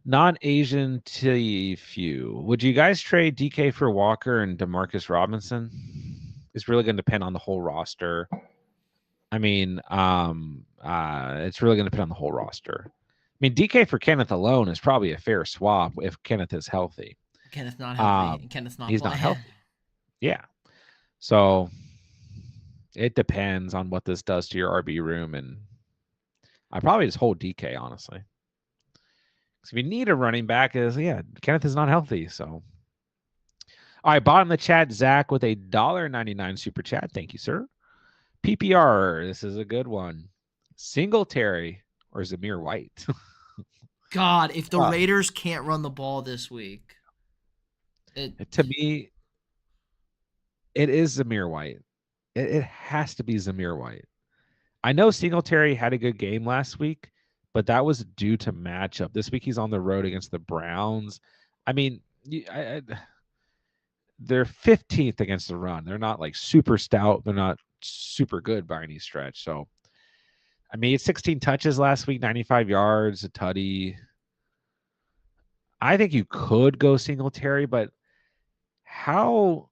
Non-Asian to few. Would you guys trade DK for Walker and Demarcus Robinson? It's really going to depend on the whole roster. I mean, it's really going to depend on the whole roster. I mean, DK for Kenneth alone is probably a fair swap if Kenneth is healthy. Kenneth's not healthy. Kenneth's not. He's not healthy. Yeah. So it depends on what this does to your RB room, and I probably just hold DK honestly. Because if you need a running back, Kenneth is not healthy. So, all right, bottom of the chat, Zach with a $1.99 super chat. Thank you, sir. PPR, this is a good one. Singletary or Zamir White? God, if the Raiders can't run the ball this week, to me, it is Zamir White. It has to be Zamir White. I know Singletary had a good game last week, but that was due to matchup. This week he's on the road against the Browns. I mean, they're 15th against the run. They're not like super stout. They're not super good by any stretch. So, I mean, it's 16 touches last week, 95 yards, a tutty. I think you could go Singletary, but how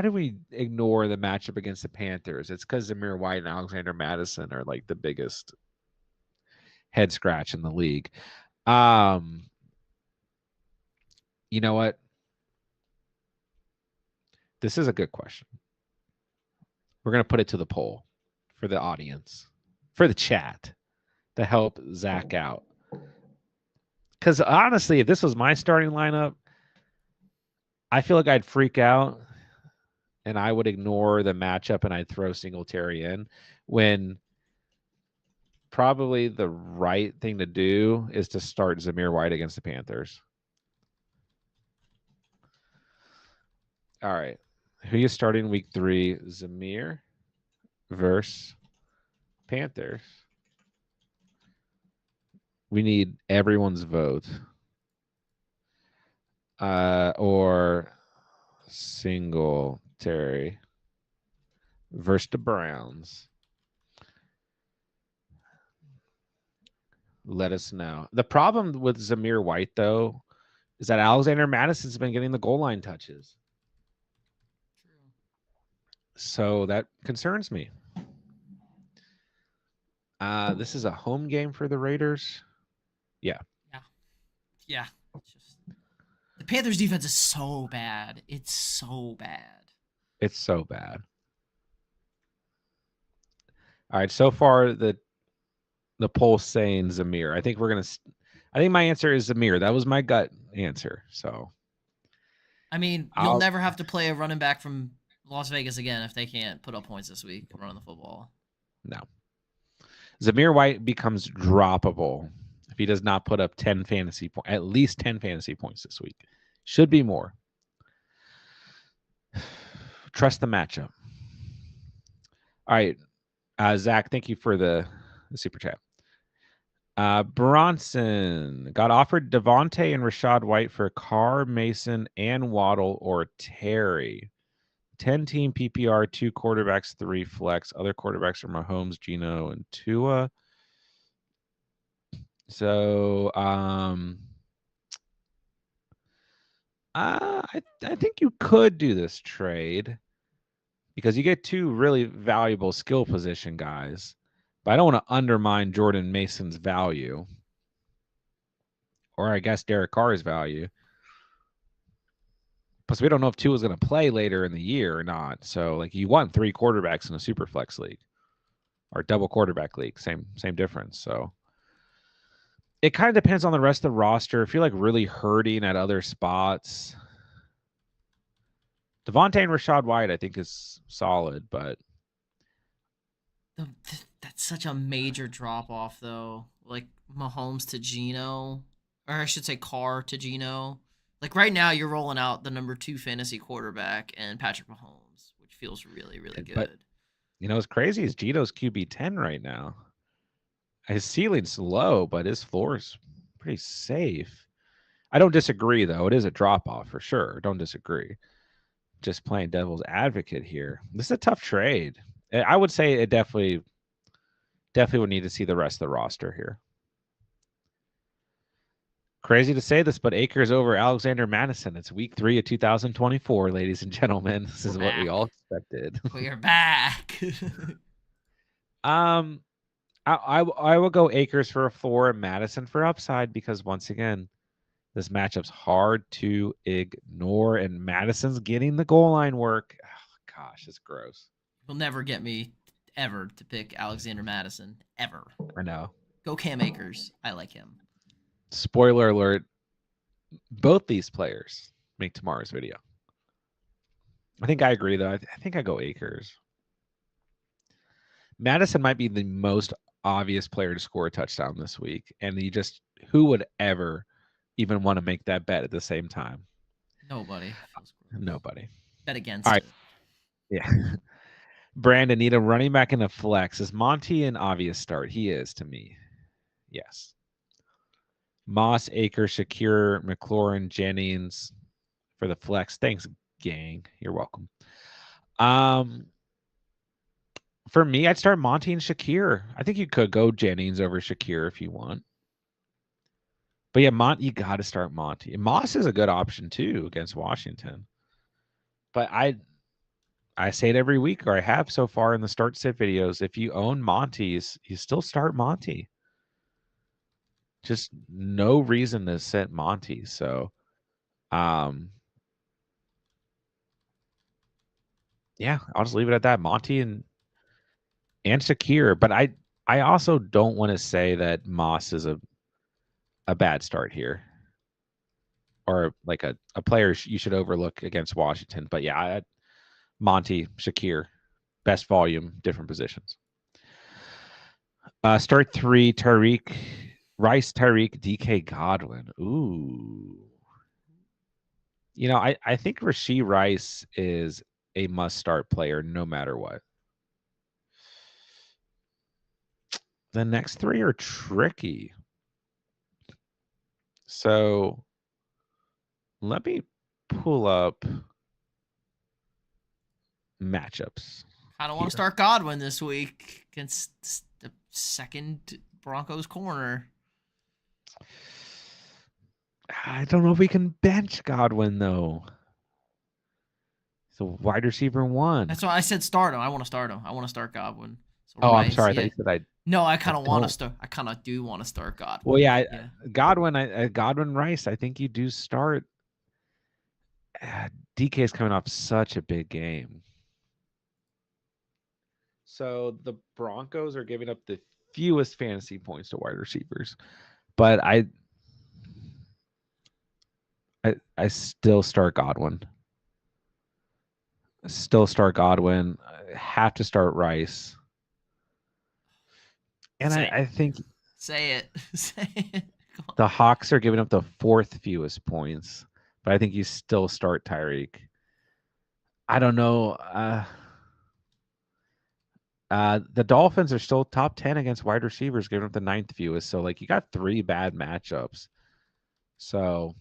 do we ignore the matchup against the Panthers? It's because Zamir White and Alexander Madison are like the biggest head scratch in the league. You know what? This is a good question. We're going to put it to the poll for the audience, for the chat, to help Zach out. Because honestly, if this was my starting lineup, I feel like I'd freak out and I would ignore the matchup and I'd throw Singletary in, when probably the right thing to do is to start Zamir White against the Panthers. All right. Who you starting week 3? Zamir versus Panthers. We need everyone's vote. Or Singletary versus the Browns. Let us know. The problem with Zamir White, though, is that Alexander Madison's been getting the goal line touches. So that concerns me. This is a home game for the Raiders. Yeah. The Panthers defense is so bad. It's so bad. All right. So far, the poll's saying Zamir. I think my answer is Zamir. That was my gut answer. So, I mean, you'll never have to play a running back from Las Vegas again if they can't put up points this week running the football. No. Zamir White becomes droppable if he does not put up at least 10 fantasy points this week. Should be more. Trust the matchup. All right. Zach, thank you for the super chat. Bronson got offered Devontae and Rashad White for Carr, Mason, and Waddle or Terry. 10-team PPR, 2 quarterbacks, 3 flex. Other quarterbacks are Mahomes, Geno, and Tua. So, I think you could do this trade because you get two really valuable skill position guys, but I don't want to undermine Jordan Mason's value, or I guess Derek Carr's value. Plus, we don't know if Tua is going to play later in the year or not. So, like, you want 3 quarterbacks in a super flex league or double quarterback league, same difference. So, it kind of depends on the rest of the roster. If you're like really hurting at other spots, Devontae and Rashad White, I think, is solid, but That's such a major drop off, though. Like Mahomes to Geno, or I should say Carr to Geno. Like right now, you're rolling out the number 2 fantasy quarterback and Patrick Mahomes, which feels really, really but good. what's crazy is Geno's QB10 right now. His ceiling's low, but his floor's pretty safe. I don't disagree, though. It is a drop off for sure. Don't disagree. Just playing devil's advocate here. This is a tough trade. I would say it definitely would need to see the rest of the roster here. Crazy to say this, but Akers over Alexander Madison. It's week 3 of 2024, ladies and gentlemen. This We're is what we all back. expected. We are back. um, I will go Akers for a 4 and Madison for upside because once again, this matchup's hard to ignore, and Madison's getting the goal line work. Oh, gosh, it's gross. You'll never get me ever to pick Alexander Madison ever. I know. Go Cam Akers. I like him. Spoiler alert, both these players make tomorrow's video. I think I agree, though. I think I go Akers. Madison might be the most obvious player to score a touchdown this week. And who would ever even want to make that bet at the same time? Nobody. Nobody. Bet against All right. it. Yeah. Brandon, need a running back in a flex. Is Monty an obvious start? He is to me. Yes. Moss, Akers, Shakir, McLaurin, Jennings for the flex. Thanks, gang. You're welcome. For me, I'd start Monty and Shakir. I think you could go Jennings over Shakir if you want. But yeah, you got to start Monty. Moss is a good option too against Washington. But I say it every week, or I have so far in the start sit videos. If you own Monty's, you still start Monty. Just no reason to sit Monty. So, yeah, I'll just leave it at that. Monty and Shakir. But I also don't want to say that Moss is a bad start here, or like a player you should overlook against Washington. But yeah, Monty, Shakir, best volume, different positions. Start 3, Tariq, Rice, Tariq, DK, Godwin. Ooh. I think Rashee Rice is a must-start player no matter what. The next 3 are tricky. So let me pull up matchups. I don't want to start Godwin this week against the second Broncos corner. I don't know if we can bench Godwin, though. He's a wide receiver 1. That's why I said start him. I want to start him. I want to start Godwin. So Rice, I'm sorry. Yeah. I thought you said No, I kind of want to start. I kind of do want to start Godwin. Well, yeah. Godwin, Godwin Rice, I think you do start. DK is coming off such a big game. So the Broncos are giving up the fewest fantasy points to wide receivers. But I still start Godwin. I have to start Rice. And I think... Say it. Say it. The Hawks are giving up the 4th fewest points. But I think you still start Tyreek. I don't know. The Dolphins are still top 10 against wide receivers, giving up the 9th fewest. So, you got 3 bad matchups. So,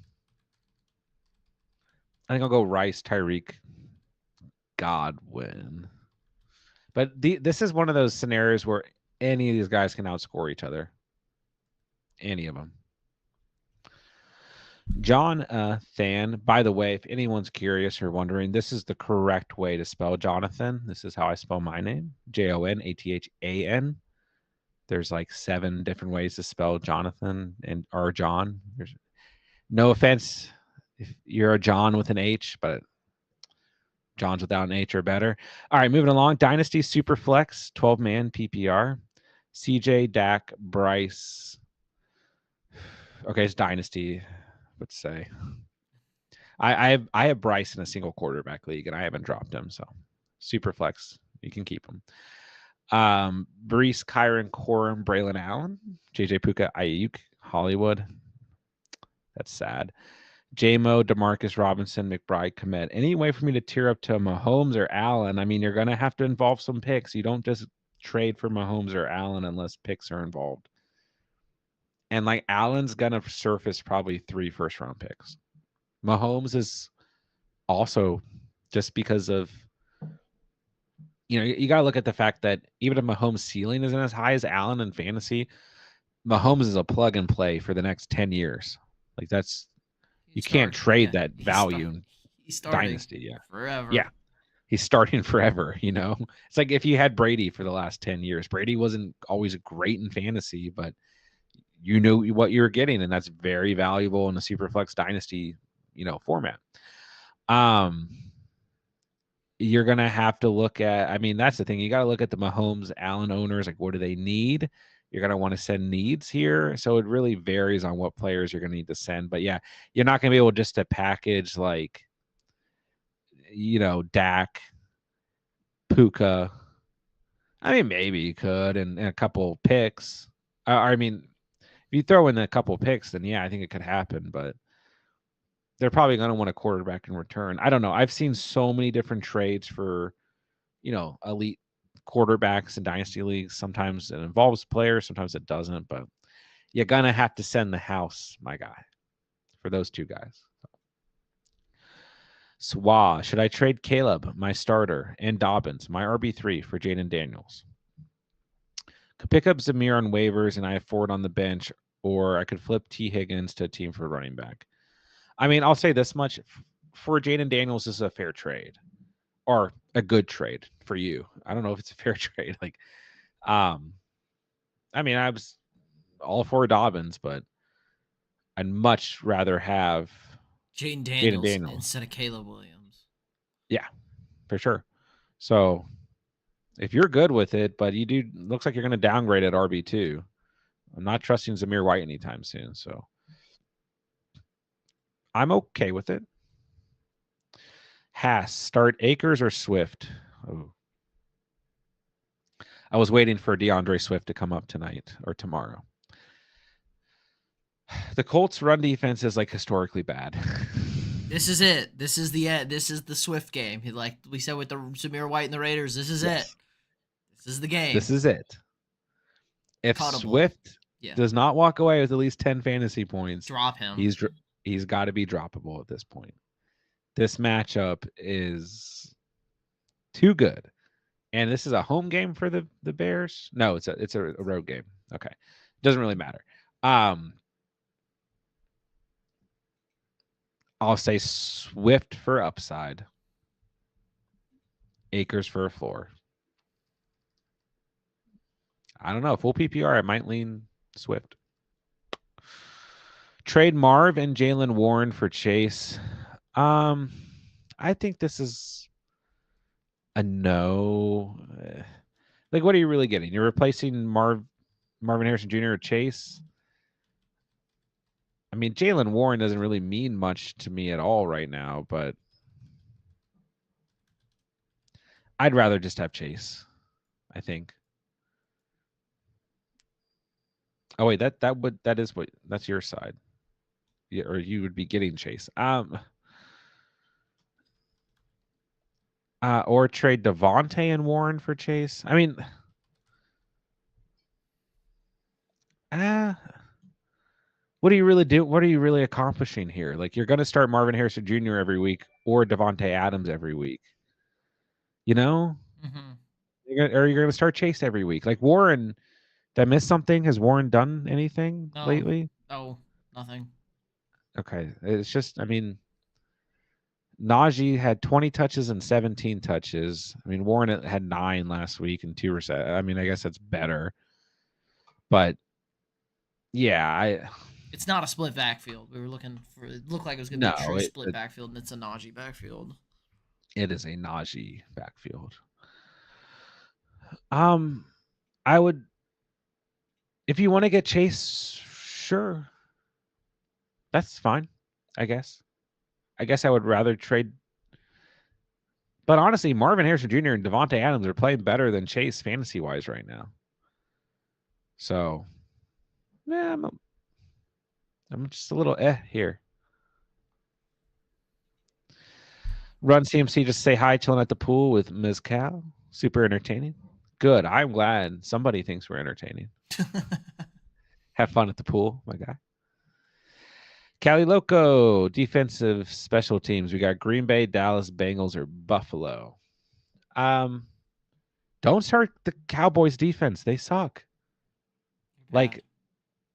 I think I'll go Rice, Tyreek, Godwin. But this is one of those scenarios where any of these guys can outscore each other. Any of them. Jonathan. By the way, if anyone's curious or wondering, this is the correct way to spell Jonathan. This is how I spell my name: Jonathan. There's like 7 different ways to spell Jonathan and or John. There's no offense if you're a John with an H, but Johns without an H are better. All right, moving along. Dynasty Superflex, 12-man PPR. CJ, Dak, Bryce. Okay, it's Dynasty. Let's say I have Bryce in a single quarterback league, and I haven't dropped him. So Superflex, you can keep him. Brees, Kyron, Corum, Braylon Allen, JJ Puka, Ayuk, Hollywood. That's sad. JMO, Demarcus Robinson, McBride, Komet. Any way for me to tier up to Mahomes or Allen? I mean, you're going to have to involve some picks. You don't just trade for Mahomes or Allen unless picks are involved. And like Allen's going to surface probably 3 first-round picks. Mahomes is also just because of, you got to look at the fact that even if Mahomes' ceiling isn't as high as Allen in fantasy, Mahomes is a plug and play for the next 10 years. Like you can't trade that value in he's starting Dynasty. Yeah. Forever. Yeah. He's starting forever, It's like if you had Brady for the last 10 years. Brady wasn't always great in fantasy, but you knew what you were getting, and that's very valuable in a Superflex Dynasty, format. You're going to have to look at, that's the thing. You got to look at the Mahomes, Allen owners. Like, what do they need? You're going to want to send needs here. So it really varies on what players you're going to need to send. But yeah, you're not going to be able just to package like, Dak, Puka. Maybe you could, and a couple picks. If you throw in a couple picks, then yeah, I think it could happen. But they're probably going to want a quarterback in return. I don't know. I've seen so many different trades for, elite quarterbacks in dynasty leagues. Sometimes it involves players, sometimes it doesn't. But you're going to have to send the house, my guy, for those 2 guys. Swa, should I trade Caleb, my starter, and Dobbins, my RB3, for Jaden Daniels? Could pick up Zamir on waivers and I have Ford on the bench, or I could flip T. Higgins to a team for running back. I'll say this much. For Jaden Daniels, this is a fair trade or a good trade for you. I don't know if it's a fair trade. I was all for Dobbins, but I'd much rather have Jaden Daniels instead of Caleb Williams. Yeah, for sure. So if you're good with it, but looks like you're going to downgrade at RB2. I'm not trusting Zamir White anytime soon. So I'm okay with it. Haas, start Akers or Swift? Oh. I was waiting for DeAndre Swift to come up tonight or tomorrow. The Colts' run defense is like historically bad. This is it. This is the end. This is the Swift game. Like we said with the Zamir White and the Raiders, this is it. This is the game. This is it. If Cuttable. Swift does not walk away with at least 10 fantasy points, drop him. He's got to be droppable at this point. This matchup is too good. And this is a home game for the Bears? No, it's a road game. Okay. Doesn't really matter. I'll say Swift for upside. Akers for a floor. I don't know. Full PPR, I might lean Swift. Trade Marv and Jalen Warren for Chase. I think this is a no. Like, what are you really getting? You're replacing Marvin Harrison Jr. or Chase? Jalen Warren doesn't really mean much to me at all right now, but I'd rather just have Chase, I think. Oh wait, that's your side. Yeah, or you would be getting Chase. Or trade Devontae and Warren for Chase. What do you really do? What are you really accomplishing here? Like, you're going to start Marvin Harrison Jr. every week or Devontae Adams every week. Mm-hmm. Or you're going to start Chase every week. Like, Warren, did I miss something? Has Warren done anything lately? No, nothing. Okay. It's just, I mean, Najee had 20 touches and 17 touches. I mean, Warren had 9 last week and 2 receptions. I mean, I guess that's better. But yeah, it's not a split backfield. We were looking for it looked like it was gonna be a no, true split backfield, and it's a Najee backfield. it is a Najee backfield. I would, if you want to get Chase, sure, that's fine. I guess. I guess I would rather trade. But honestly, Marvin Harrison Jr. and Devontae Adams are playing better than Chase fantasy wise right now. So, yeah, I'm just a little here. Run CMC, just say hi, chilling at the pool with Ms. Cal. Super entertaining. Good. I'm glad somebody thinks we're entertaining. Have fun at the pool, my guy. Cali Loco, defensive special teams. We got Green Bay, Dallas, Bengals, or Buffalo. Don't start the Cowboys defense. They suck. Like,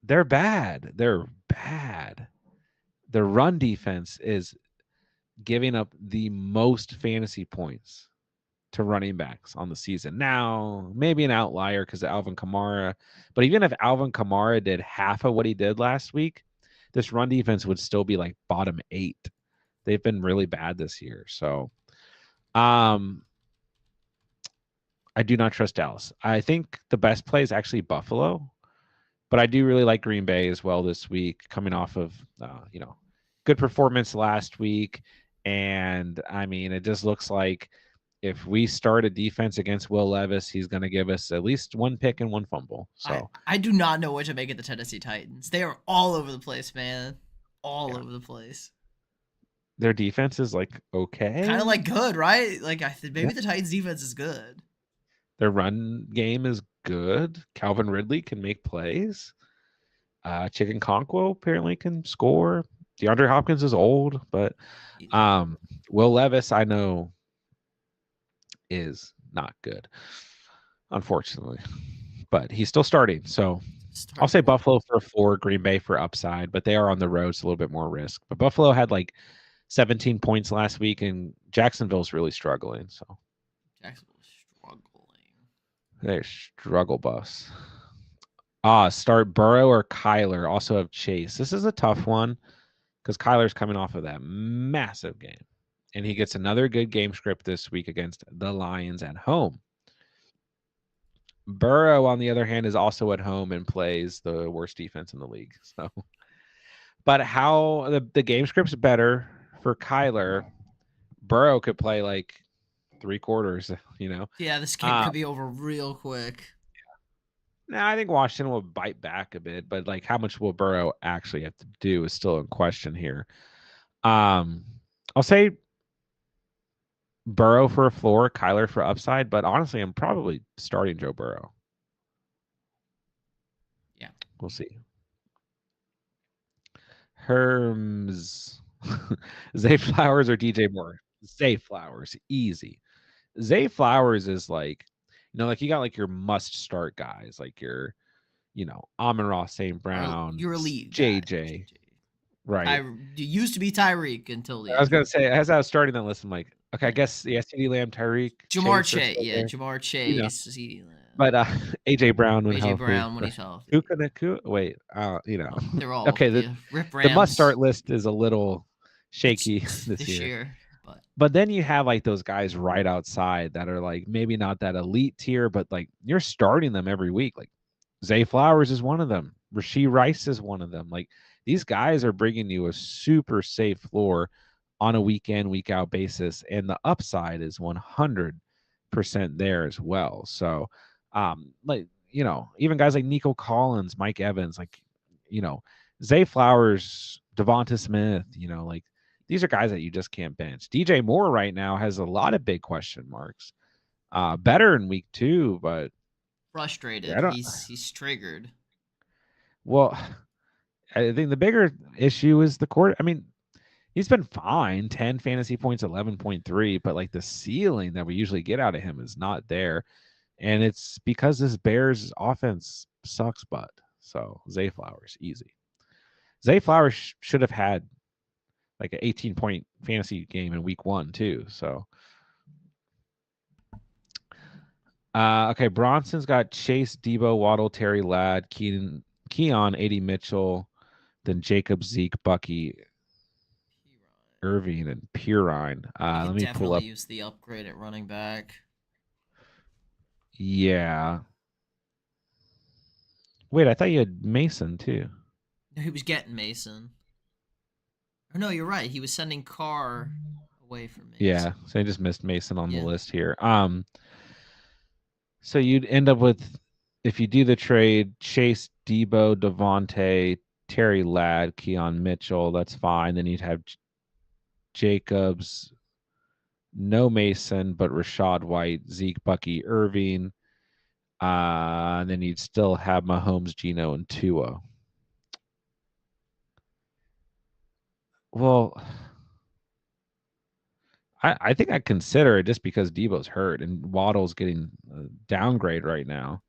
they're bad. They're bad. The run defense is giving up the most fantasy points to running backs on the season. Now, maybe an outlier because of Alvin Kamara. But even if Alvin Kamara did half of what he did last week, this run defense would still be like bottom 8. They've been really bad this year. So I do not trust Dallas. I think the best play is actually Buffalo. But I do really like Green Bay as well this week, coming off of good performance last week. And I mean, it just looks like if we start a defense against Will Levis, he's going to give us at least 1 pick and 1 fumble. So I do not know what to make of the Tennessee Titans. They are all over the place, man. All over the place. Their defense is like okay, kind of like good, right? Like maybe the Titans defense is good. Their run game is good. Calvin Ridley can make plays. Chicken Conquo apparently can score. DeAndre Hopkins is old, but Will Levis, I know, is not good, unfortunately. But he's still starting. So I'll say Buffalo for 4, Green Bay for upside, but they are on the road, so a little bit more risk. But Buffalo had like 17 points last week, and Jacksonville's really struggling. So Jacksonville's struggling. They're struggle bus. Start Burrow or Kyler. Also have Chase. This is a tough one because Kyler's coming off of that massive game. And he gets another good game script this week against the Lions at home. Burrow, on the other hand, is also at home and plays the worst defense in the league. So, but how the game script's better for Kyler. Burrow could play like 3 quarters, Yeah, this game could be over real quick. Now, I think Washington will bite back a bit, but like how much will Burrow actually have to do is still in question here. I'll say Burrow for a floor, Kyler for upside, but honestly, I'm probably starting Joe Burrow. Yeah. We'll see. Herms. Zay Flowers or DJ Moore? Zay Flowers, easy. Zay Flowers is like, like you got like your must start guys, like your, Amon-Ra St. Brown, your elite JJ. Right. It used to be Tyreek until the I was gonna say, as I was starting that list, I'm like, okay, I guess CeeDee Lamb, Tyreek, Jamar Chase, Jamar Chase, CeeDee Lamb. But AJ Brown when AJ healthy. Brown when he's healthy. Wait, they're all okay. The must start list is a little shaky this year. But then you have like those guys right outside that are like maybe not that elite tier, but like you're starting them every week. Like Zay Flowers is one of them. Rashee Rice is one of them. Like these guys are bringing you a super safe floor on a week in, week out basis, and the upside is 100% there as well. So, like even guys like Nico Collins, Mike Evans, like Zay Flowers, Devonta Smith, like these are guys that you just can't bench. DJ Moore right now has a lot of big question marks. Better in week 2, but frustrated. He's triggered. Well, I think the bigger issue is the court. I mean, he's been fine, 10 fantasy points, 11.3, but like the ceiling that we usually get out of him is not there. And it's because this Bears offense sucks butt. So Zay Flowers, easy. Zay Flowers should have had like an 18-point fantasy game in week 1 too. So, okay, Bronson's got Chase, Debo, Waddle, Terry Ladd, Keon, AD Mitchell, then Jacob, Zeke, Bucky, Irving, and Pirine. He Let could me pull definitely up. use the upgrade at running back. Yeah. Wait, I thought you had Mason too. No, he was getting Mason. Or no, you're right. He was sending Carr away from Mason. Yeah, so I just missed Mason on the Yeah. list here. So you'd end up with, if you do the trade, Chase, Debo, Devontae, Terry Ladd, Keon Mitchell. That's fine. Then you'd have Jacobs, no Mason, but Rashad White, Zeke, Bucky, Irving. And then you'd still have Mahomes, Geno, and Tua. Well, I think I'd consider it just because Debo's hurt and Waddle's getting a downgrade right now.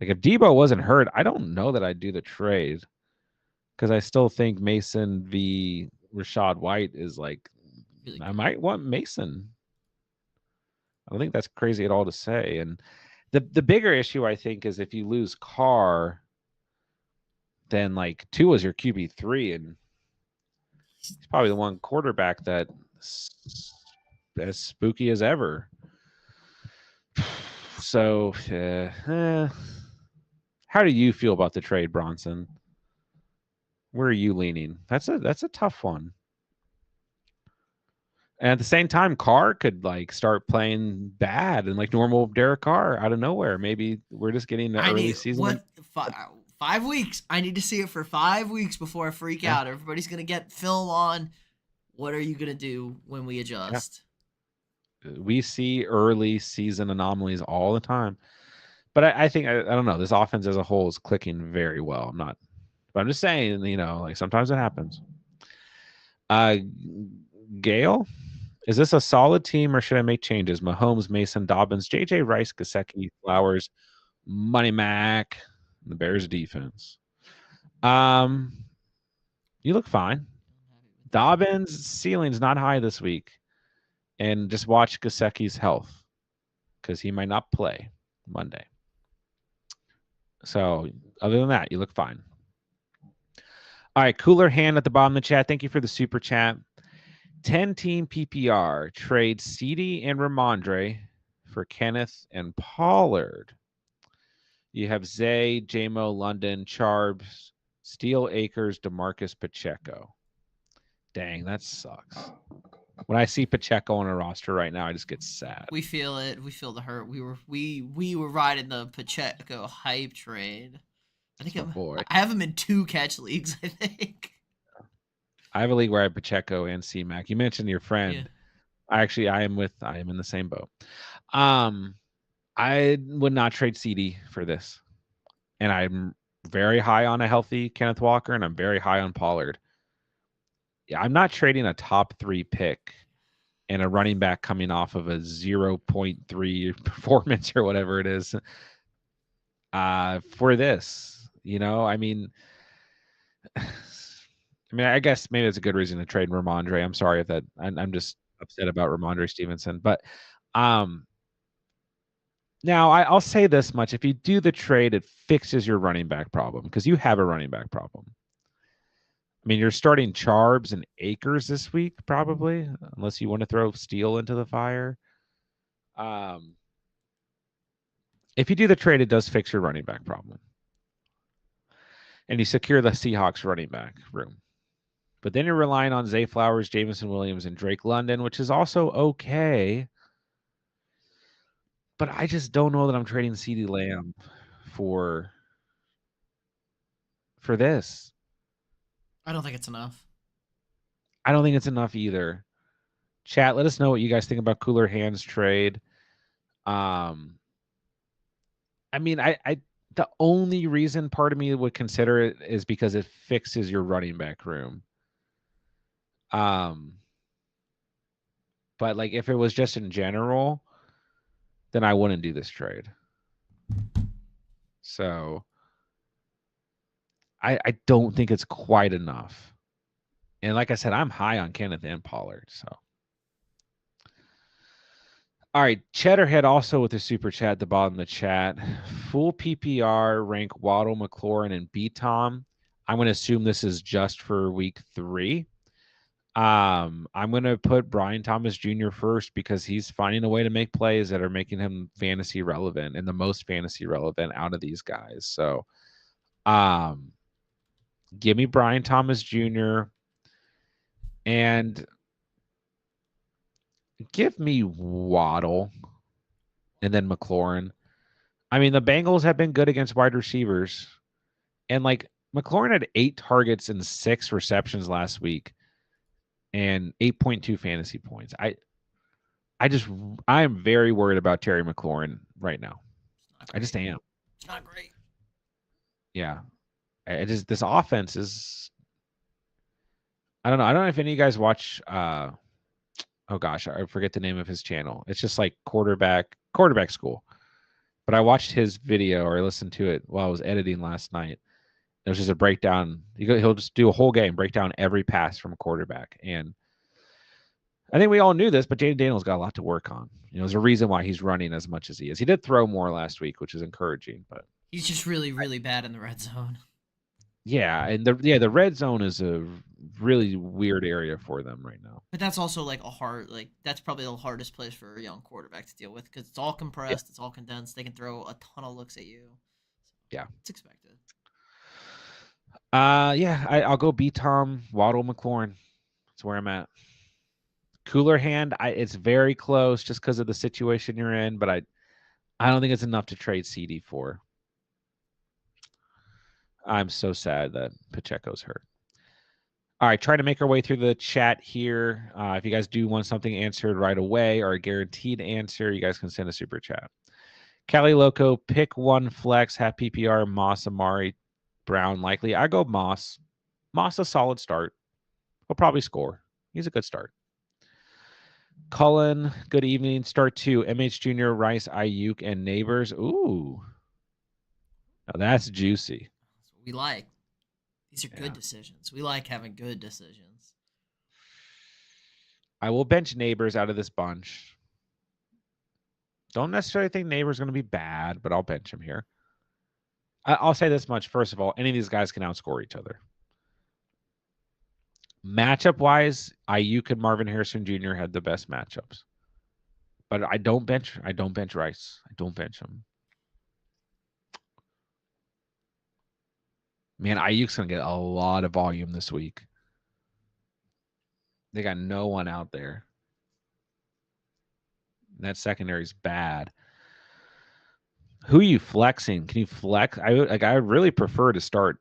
Like if Debo wasn't hurt, I don't know that I'd do the trade because I still think Mason v. Rashad White is like, Really I might want Mason. I don't think that's crazy at all to say. And the bigger issue I think is if you lose Carr, then like Tua's your QB3, and he's probably the one quarterback that's as spooky as ever. So, how do you feel about the trade, Bronson? Where are you leaning? That's a tough one. And at the same time, Carr could like start playing bad and like normal Derek Carr out of nowhere. Maybe we're just getting the I early need season. what 5 weeks. I need to see it for 5 weeks before I freak Yeah. out. Everybody's gonna get film on. What are you gonna do when we Yeah. adjust? We see early season anomalies all the time. But I think I don't know. This offense as a whole is clicking very well. But I'm just saying, like sometimes it happens. Gail, is this a solid team or should I make changes? Mahomes, Mason, Dobbins, JJ Rice, Gasecki, Flowers, Money Mac, the Bears defense. You look fine. Dobbins' ceiling's not high this week. And just watch Gasecki's health because he might not play Monday. So other than that, you look fine. All right, Cooler Hand at the bottom of the chat. Thank you for the super chat. 10-team PPR. Trade CD and Ramondre for Kenneth and Pollard. You have Zay, JMO, London, Charbs, Steele, Akers, DeMarcus, Pacheco. Dang, that sucks. When I see Pacheco on a roster right now, I just get sad. We feel it. We feel the hurt. We were riding the Pacheco hype train. I think I have him in 2 catch leagues. I think. I have a league where I have Pacheco and C-Mac. You mentioned your friend. Yeah. I am in the same boat. I would not trade CD for this. And I'm very high on a healthy Kenneth Walker, and I'm very high on Pollard. Yeah, I'm not trading a top 3 pick and a running back coming off of a 0.3 performance or whatever it is for this. I guess maybe it's a good reason to trade Ramondre. I'm sorry if that. I'm just upset about Ramondre Stevenson, but now I'll say this much: if you do the trade, it fixes your running back problem because you have a running back problem. I mean, you're starting Charbs and Akers this week, probably, unless you want to throw Steele into the fire. If you do the trade, it does fix your running back problem, and you secure the Seahawks running back room. But then you're relying on Zay Flowers, Jameson Williams, and Drake London, which is also okay. But I just don't know that I'm trading CeeDee Lamb for this. I don't think it's enough. I don't think it's enough either. Chat, let us know what you guys think about Cooler Hands trade. I mean, the only reason part of me would consider it is because it fixes your running back room. But like if it was just in general, then I wouldn't do this trade. So I don't think it's quite enough. And like I said, I'm high on Kenneth and Pollard. So, all right, Cheddarhead also with a super chat at the bottom of the chat. Full PPR rank Waddle, McLaurin, and B Tom. I'm going to assume this is just for week 3. I'm going to put Brian Thomas Jr. first because he's finding a way to make plays that are making him fantasy relevant and the most fantasy relevant out of these guys. So, give me Brian Thomas Jr. and give me Waddle and then McLaurin. I mean, the Bengals have been good against wide receivers. And like McLaurin had 8 targets and 6 receptions last week and 8.2 fantasy points. I am very worried about Terry McLaurin right now. I just am. It's not great. Yeah. This offense is, I don't know. I don't know if any of you guys watch oh gosh, I forget the name of his channel. It's just like quarterback school. But I watched his video or I listened to it while I was editing last night. It was just a breakdown. He'll just do a whole game, break down every pass from a quarterback. And I think we all knew this, but Jaden Daniels got a lot to work on. There's a reason why he's running as much as he is. He did throw more last week, which is encouraging, but he's just really, really bad in the red zone. Yeah, and the red zone is a really weird area for them right now. But that's also like that's probably the hardest place for a young quarterback to deal with because it's all compressed, It's all condensed. They can throw a ton of looks at you. Yeah, it's expected. Yeah, I'll go B Tom, Waddle, McLaurin. That's where I'm at. Cooler hand, it's very close just because of the situation you're in, but I don't think it's enough to trade CD for. I'm so sad that Pacheco's hurt. All right, trying to make our way through the chat here. If you guys do want something answered right away or a guaranteed answer, you guys can send a super chat. Cali Loco, pick one flex, have PPR, Moss, Amari, Brown likely. I go Moss. Moss a solid start. He'll probably score. He's a good start. Cullen, good evening. Start 2. MH Jr., Rice, Ayuk, and Neighbors. Ooh. Now that's juicy. That's what we like. These are good decisions. We like having good decisions. I will bench Neighbors out of this bunch. Don't necessarily think Neighbors going to be bad, but I'll bench him here. I'll say this much. First of all, any of these guys can outscore each other. Matchup-wise, Ayuk and Marvin Harrison Jr. had the best matchups. But I don't bench Rice. I don't bench him. Man, Ayuk's going to get a lot of volume this week. They got no one out there. And that secondary is bad. Who are you flexing? Can you flex? I really prefer to start.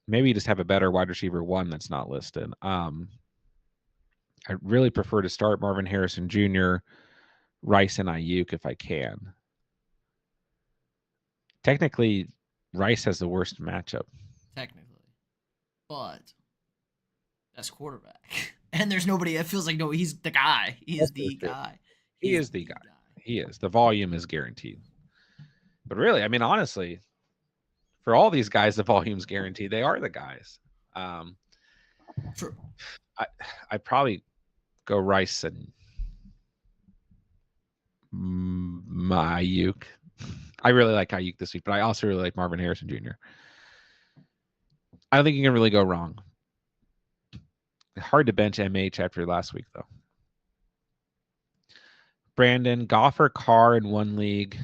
Maybe you just have a better wide receiver 1 that's not listed. I really prefer to start Marvin Harrison Jr., Rice, and Ayuk if I can. Technically, Rice has the worst matchup. Technically. But that's quarterback. And there's nobody. It feels like no, he's the guy. He is the guy. He is the guy. He is. The volume is guaranteed. But really, I mean, honestly, for all these guys, the volume's guaranteed. They are the guys. True. I'd probably go Rice and Ayuk. I really like Ayuk this week, but I also really like Marvin Harrison Jr. I don't think you can really go wrong. Hard to bench MH after last week, though. Brandon, Goff or Carr in one league?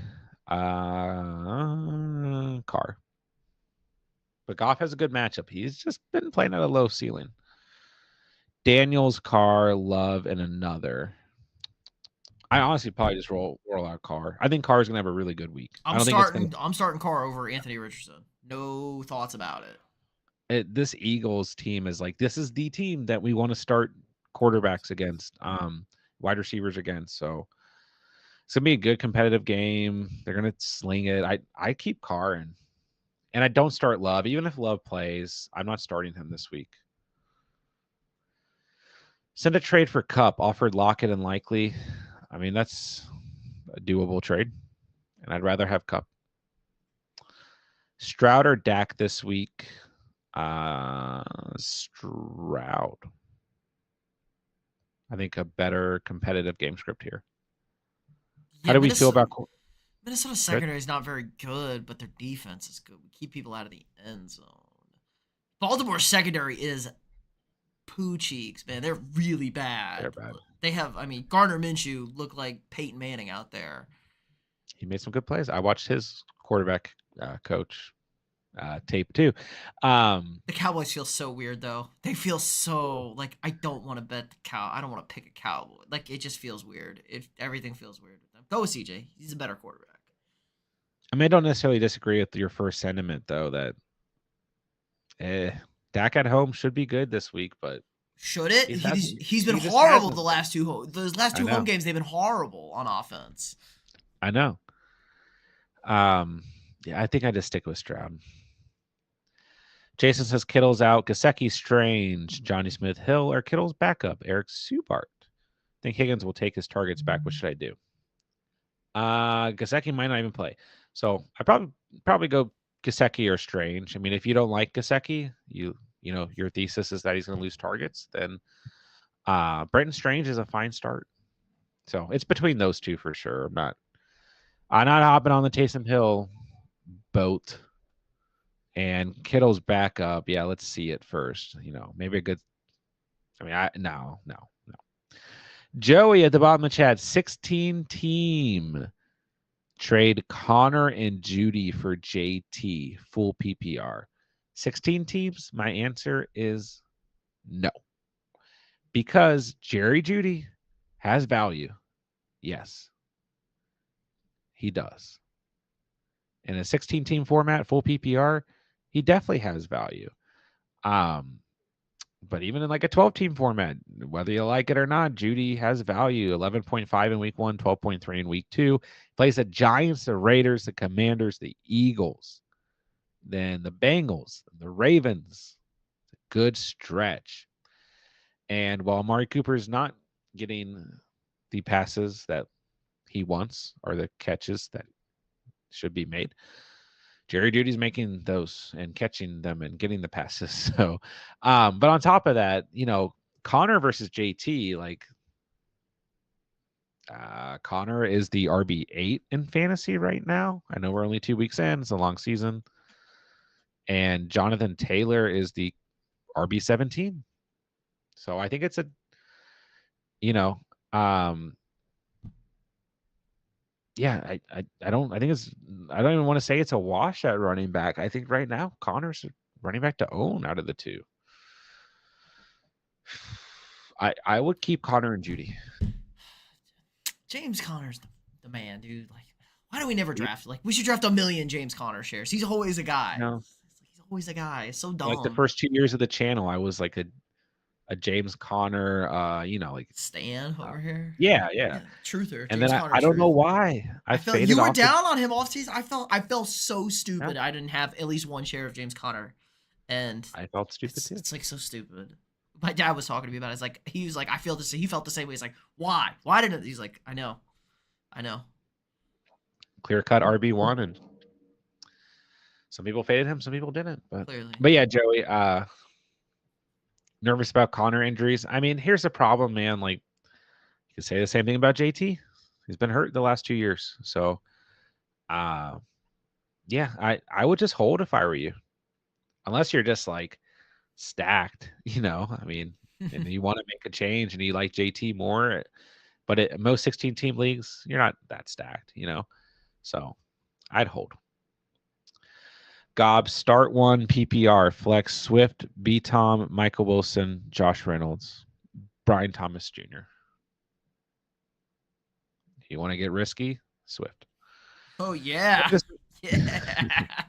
Carr. But Goff has a good matchup. He's just been playing at a low ceiling. Daniels, Carr, Love, and another. I honestly probably just roll out Carr. I think Carr is gonna have a really good week. I'm starting Carr over Anthony Richardson. No thoughts about it. This Eagles team is like, this is the team that we want to start quarterbacks against, wide receivers against. So it's gonna be a good competitive game. They're gonna sling it. I keep Carr in, and I don't start Love. Even if Love plays, I'm not starting him this week. Send a trade for Cup. Offered Lockett and Likely. I mean, that's a doable trade, and I'd rather have Cup. Stroud or Dak this week? Stroud. I think a better competitive game script here. How Yeah, do we feel about Minnesota good? secondary is not very good, but their defense is good. We keep people out of the end zone. Baltimore secondary is poo cheeks, man. They're really They're bad. bad. They have, I mean, Gardner Minshew looked like Peyton Manning out there. He made some good plays. I watched his quarterback coach tape too. Um, The Cowboys feel so weird though. They feel so like I don't want to bet the cow. I don't want to pick a Cowboy. Like it just feels weird. Everything feels weird with them. Go with CJ. He's a better quarterback. I mean, I don't necessarily disagree with your first sentiment though that Dak at home should be good this week, but Should it? he's had He's been he just horrible hasn't. the last I two home know. games. They've been horrible on offense. I know. Um, yeah, I think I just stick with Stroud. Jason says Kittle's out. Gasecki Strange, Johnny Smith Hill, or Kittle's backup, Eric Subart. I think Higgins will take his targets back. What should I do? Gasecki might not even play. So I probably go Gasecki or Strange. I mean, if you don't like Gasecki, you know, your thesis is that he's gonna lose targets, then Brenton Strange is a fine start. So it's between those two for sure. I'm not hopping on the Taysom Hill boat. And Kittle's back up. Yeah, let's see it first. You know, maybe a good. I mean, no. Joey at the bottom of the chat, 16 team trade Connor and Judy for JT full PPR. 16 teams. My answer is no, because Jerry Judy has value. Yes, he does. In a 16 team format, full PPR, he definitely has value. Um, But even in like a 12 team format, whether you like it or not, Judy has value. 11.5 in week 1, 12.3 in week 2. Plays the Giants, the Raiders, the Commanders, the Eagles, then the Bengals, the Ravens. Good stretch. And while Amari Cooper is not getting the passes that he wants or the catches that should be made, Jerry Judy's making those and catching them and getting the passes. So, but on top of that, you know, Connor versus JT, like Connor is the RB8 in fantasy right now. I know we're only 2 weeks in; it's a long season, and Jonathan Taylor is the RB17. So I think it's a, you know, um, yeah, I think it's I don't even want to say it's a wash at running back. I think right now Connor's running back to own out of the two. I would keep Connor and Judy. James Conner's the man, dude. Like, why do we never You draft? Like, we should draft a million James Conner shares. He's always a guy. know, He's always a guy. It's so like the dumb. first 2 years of the channel, I was like a James Conner, you know, like Stan uh, over here. yeah. Yeah, truther. And then James I Conner's don't know truth. why I I felt faded you were off the. down on him off season. I felt so Yeah, stupid. I didn't have at least one share of James Conner, and I felt stupid too. it's like so stupid. My dad was talking to me about it. It's like he was like, I feel this. He felt the same way. He's like, why? Why didn't? He's like, I know. Clear cut RB1, and some people faded him, some people didn't. Clearly, But yeah, Joey, nervous about Connor injuries. I mean, here's the problem, man. Like you could say the same thing about JT. He's been hurt the last 2 years. So uh yeah, I would just hold if I were you. Unless you're just like stacked, you know. I mean, and you want to make a change and you like JT more, but most 16 team leagues, you're not that stacked, you know. So I'd hold. Gob, start one PPR, flex Swift, B Tom, Michael Wilson, Josh Reynolds, Brian Thomas Jr. You want to get risky? Swift. oh I feel like yeah, this, yeah. I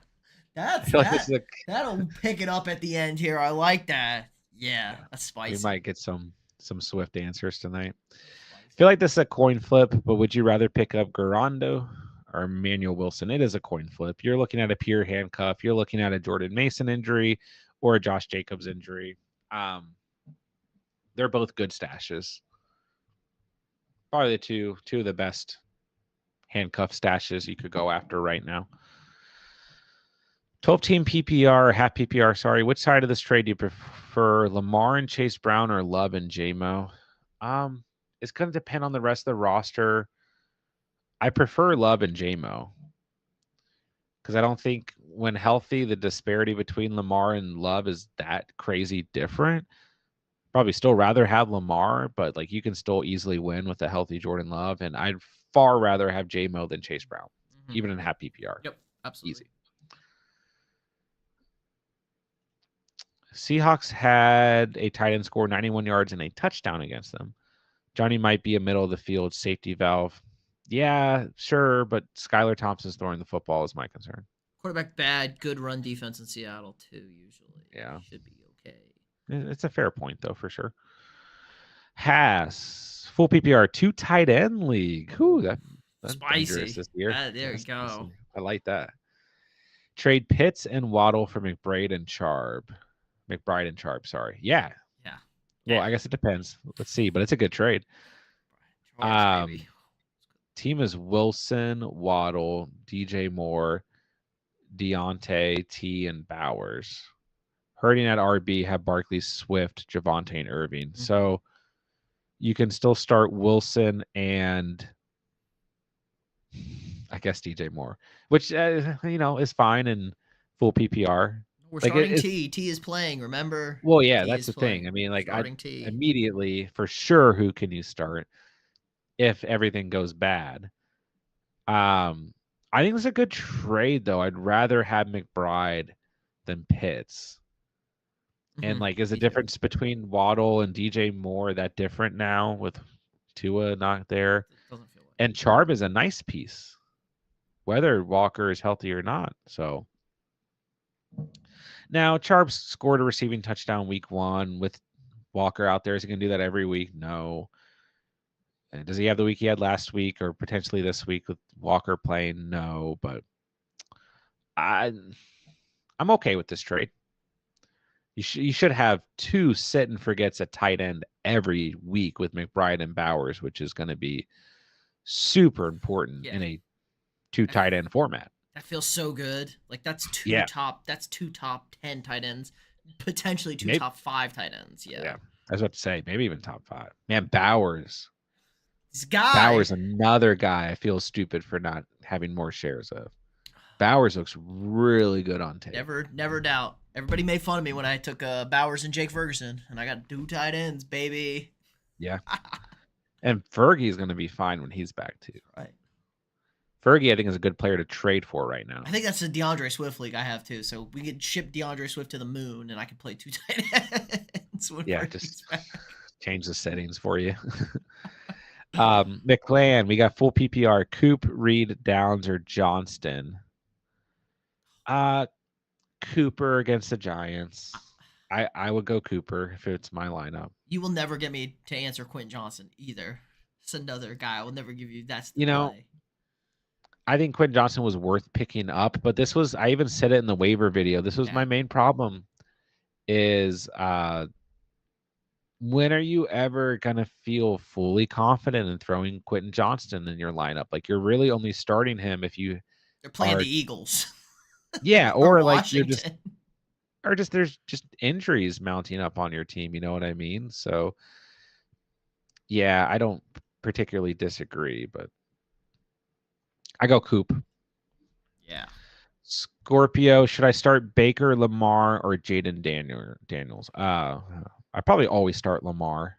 That's feel like this is a that'll pick it up at the end here. I like that. Yeah, yeah. that's We spicy. might get some Swift answers tonight. I feel Spicy. like this is a coin flip, but would you rather pick up Garando or Emmanuel Wilson? It is a coin flip. You're looking at a pure handcuff. You're looking at a Jordan Mason injury or a Josh Jacobs injury. Um, they're both good stashes. Probably the two of the best handcuff stashes you could go after right now. 12-team PPR or half PPR. Sorry, which side of this trade do you prefer, Lamar and Chase Brown or Love and JMO? It's going to depend on the rest of the roster. I prefer Love and JMO because I don't think when healthy, the disparity between Lamar and Love is that crazy different. Probably still rather have Lamar, but like you can still easily win with a healthy Jordan Love, and I'd far rather have JMO than Chase Brown, even in half PPR. Yep, absolutely. Easy. Seahawks had a tight end score 91 yards and a touchdown against them. Johnny might be a middle of the field safety valve. Yeah, sure, but Skylar Thompson's throwing the football is my concern. Quarterback bad, good run defense in Seattle too. Usually, Yeah, should be okay. It's a fair point though for sure. Haas full PPR 2 tight end league. Ooh, that's dangerous Spicy. this year. There you go. I like that. Trade Pitts and Waddle for McBride and Charb. Sorry. Yeah. Yeah. Well, I guess it depends. Let's see, but it's a good trade. Baby. Team is Wilson, Waddle, DJ Moore, Deontay, T, and Bowers. Hurting at RB have Barkley, Swift, Javonte, and Irving. Mm-hmm. So you can still start Wilson and I guess DJ Moore, which is fine in full PPR. We're starting T. T is playing. Remember? Well, yeah, that's the thing. I mean, like, immediately for sure, who can you start if everything goes bad? I think it's a good trade, though. I'd rather have McBride than Pitts. And like, is the difference between Waddle and DJ Moore that different now with Tua not there? It doesn't feel like and Charb is a nice piece, whether Walker is healthy or not. So now Charb scored a receiving touchdown week 1 with Walker out there. Is he going to do that every week? No. And does he have the week he had last week or potentially this week with Walker playing? No. But I'm okay with this trade. You should have 2 sit and forgets at tight end every week with McBride and Bowers, which is going to be super important in a 2 tight end format. That feels so good. Like that's two top 10 tight ends, potentially two top 5 tight ends. Yeah. I was about to say maybe even top 5. Man, Bowers. This guy. Bowers, another guy I feel stupid for not having more shares of. Bowers looks really good on tape. Never doubt. Everybody made fun of me when I took Bowers and Jake Ferguson, and I got 2 tight ends, baby. Yeah. And Fergie's going to be fine when he's back, too. Right. Fergie, I think, is a good player to trade for right now. I think that's the DeAndre Swift league I have, too. So we could ship DeAndre Swift to the moon, and I can play 2 tight ends. Just change the settings for you. McClan, we got full PPR. Coop, Reed, Downs, or Johnston. Cooper against the Giants. I would go Cooper if it's my lineup. You will never get me to answer Quentin Johnson either. It's another guy I will never give you. That's the play. I think Quentin Johnson was worth picking up, but I even said it in the waiver video. This was my main problem is when are you ever going to feel fully confident in throwing Quentin Johnston in your lineup? Like you're really only starting him if they're playing the Eagles. Yeah, or like Washington. There's just injuries mounting up on your team, you know what I mean? So yeah, I don't particularly disagree, but I go Coop. Yeah. Scorpio, should I start Baker, Lamar, or Jaden Daniels? I probably always start Lamar.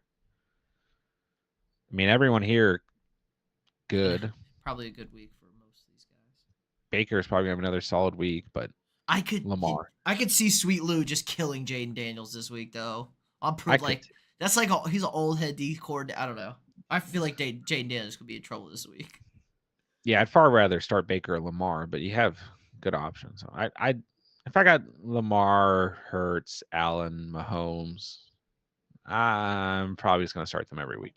I mean, everyone here, good. Probably a good week for most of these guys. Baker's probably going to have another solid week, but Lamar. I could see Sweet Lou just killing Jaden Daniels this week, though. That's like he's an old head D cord. I don't know. I feel like Jaden Daniels could be in trouble this week. Yeah, I'd far rather start Baker or Lamar, but you have good options. So if I got Lamar, Hurts, Allen, Mahomes, I'm probably just going to start them every week.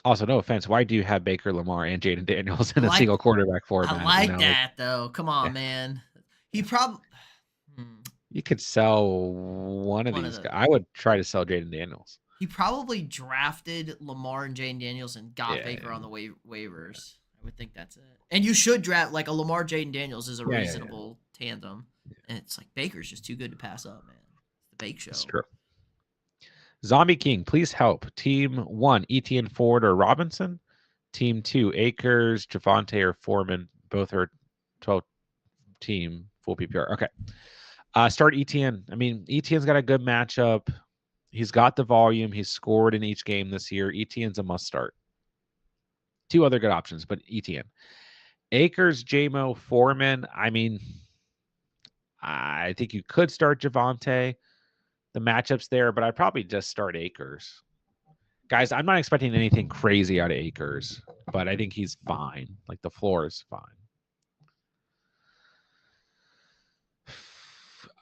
Also, no offense, why do you have Baker, Lamar, and Jaden Daniels in a single quarterback format? I like that, though. Come on, man. He probably... You could sell one of these guys. I would try to sell Jaden Daniels. He probably drafted Lamar and Jaden Daniels and got Baker on the waivers. would think that's it. And you should draft like a Lamar Jaden Daniels is a Yeah, reasonable tandem. And it's like Baker's just too good to pass up, man. It's the Bake Show. That's true. Zombie King, please help. Team 1, Etienne, Ford, or Robinson. Team 2, Akers, Javante, or Foreman. Both are 12 team full PPR. Okay. Start Etienne. I mean, Etienne's got a good matchup. He's got the volume. He's scored in each game this year. Etienne's a must start. 2 other good options, but Etienne. Akers, JMO, Foreman. I mean, I think you could start Javante. The matchups there, but I'd probably just start Akers. Guys, I'm not expecting anything crazy out of Akers, but I think he's fine. Like the floor is fine.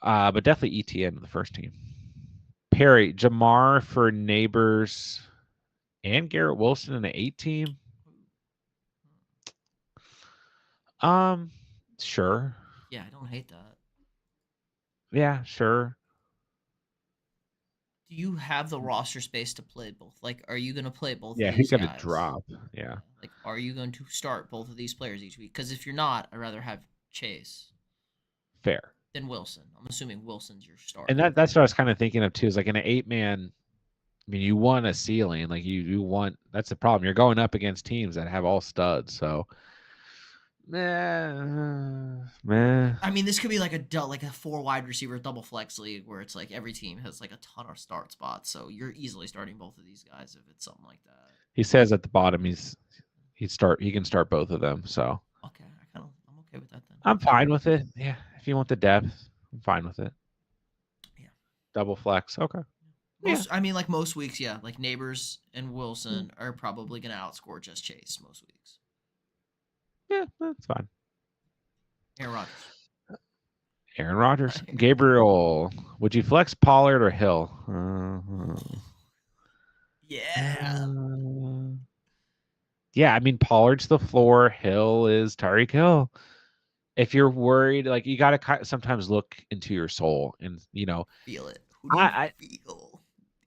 But definitely ETN the first team. Perry, Jamar for Neighbors and Garrett Wilson in the 8 team. Sure. Yeah, I don't hate that. Yeah, sure. Do you have the roster space to play both? Like, are you going to play both Yeah, of he's these going to guys? drop. Yeah. Like, are you going to start both of these players each week? Because if you're not, I'd rather have Chase. Fair. Than Wilson. I'm assuming Wilson's your starter. And that's what I was kind of thinking of too. Is like in an 8-man. I mean, you want a ceiling. Like you want. That's the problem. You're going up against teams that have all studs. So. Man. I mean, this could be like a 4 wide receiver double flex league where it's like every team has like a ton of start spots, so you're easily starting both of these guys if it's something like that. He says at the bottom he can start both of them. So okay, I'm okay with that then. I'm fine with it. Yeah, if you want the depth, I'm fine with it. Yeah, double flex. Okay. I mean, like most weeks, yeah, like Neighbors and Wilson are probably gonna outscore just Chase most weeks. Yeah, that's fine. Aaron Rodgers. Gabriel, would you flex Pollard or Hill? Yeah. Yeah, I mean Pollard's the floor. Hill is Tyreek Hill. If you're worried, like you got to sometimes look into your soul and feel it. Who do you feel?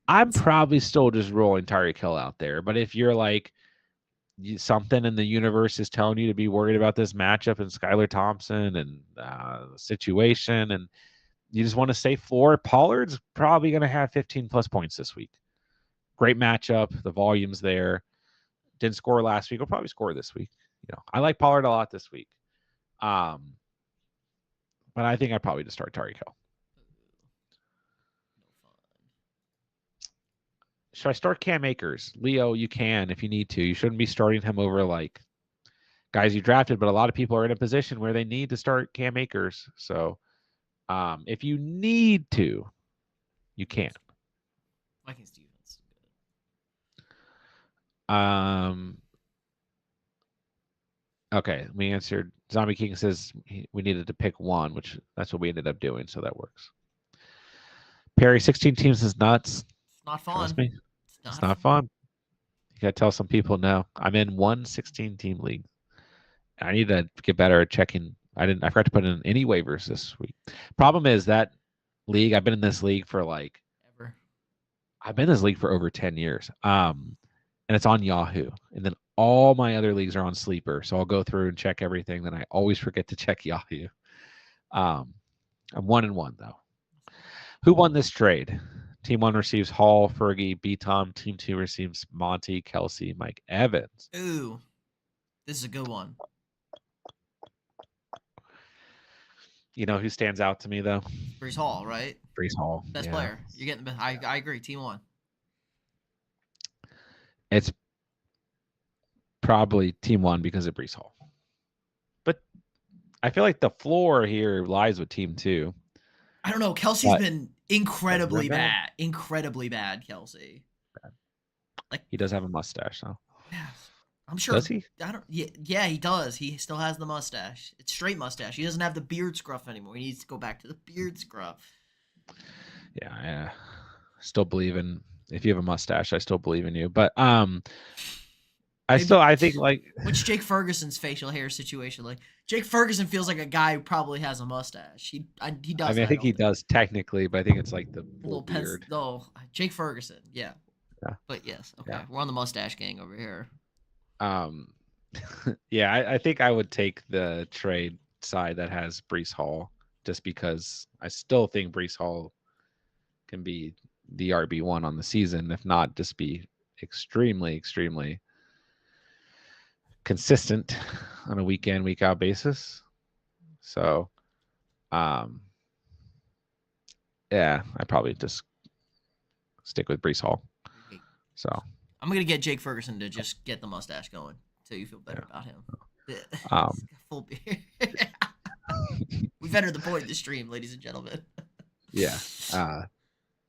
I'm probably still just rolling Tyreek Hill out there, but if you're like something in the universe is telling you to be worried about this matchup and Skylar Thompson and the situation, and you just want to stay floor, Pollard's probably going to have 15 plus points this week. Great matchup. The volume's there. Didn't score last week. Will probably score this week. I like Pollard a lot this week. But I think I'd probably just start Tyreek Hill. Should I start Cam Akers? Leo, you can if you need to. You shouldn't be starting him over like guys you drafted, but a lot of people are in a position where they need to start Cam Akers. So if you need to, you can. Vikings defense. Okay, we answered. Zombie King says we needed to pick one, which that's what we ended up doing, so that works. Perry, 16 teams is nuts. It's not fun. Trust me. It's not fun. You gotta tell some people no. I'm in one 16-team league. I need to get better at checking. I forgot to put in any waivers this week. Problem is that league. I've been in this league for like ever. I've been in this league for over 10 years. And it's on Yahoo. And then all my other leagues are on Sleeper. So I'll go through and check everything. Then I always forget to check Yahoo. I'm 1-1 though. Who won this trade? Team 1 receives Hall, Fergie, B-Tom. Team 2 receives Monty, Kelsey, Mike Evans. Ooh, this is a good one. You know who stands out to me though? Breece Hall, right? Breece Hall, best player. You're getting the best. I agree. Team 1. It's probably Team 1 because of Breece Hall, but I feel like the floor here lies with Team 2. I don't know. Kelsey's been incredibly bad. Incredibly bad, Kelsey. Bad. Like he does have a mustache, though. Yeah, I'm sure. Does he? I don't. Yeah, he does. He still has the mustache. It's straight mustache. He doesn't have the beard scruff anymore. He needs to go back to the beard scruff. Yeah. Still believe in. If you have a mustache, I still believe in you. But I think like what's Jake Ferguson's facial hair situation like? Jake Ferguson feels like a guy who probably has a mustache. He does. I mean, I think he does technically, but I think it's like the little beard. Jake Ferguson, yeah. Yeah. But yes, okay. Yeah. We're on the mustache gang over here. Yeah, I think I would take the trade side that has Brees Hall, just because I still think Brees Hall can be the RB1 on the season, if not just be extremely, extremely consistent on a week in, week out basis. So, um, yeah, I probably just stick with Brees Hall. So, I'm gonna get Jake Ferguson to just get the mustache going so you feel better yeah. about him. Full beard. We've entered the point of the stream, ladies and gentlemen. Yeah.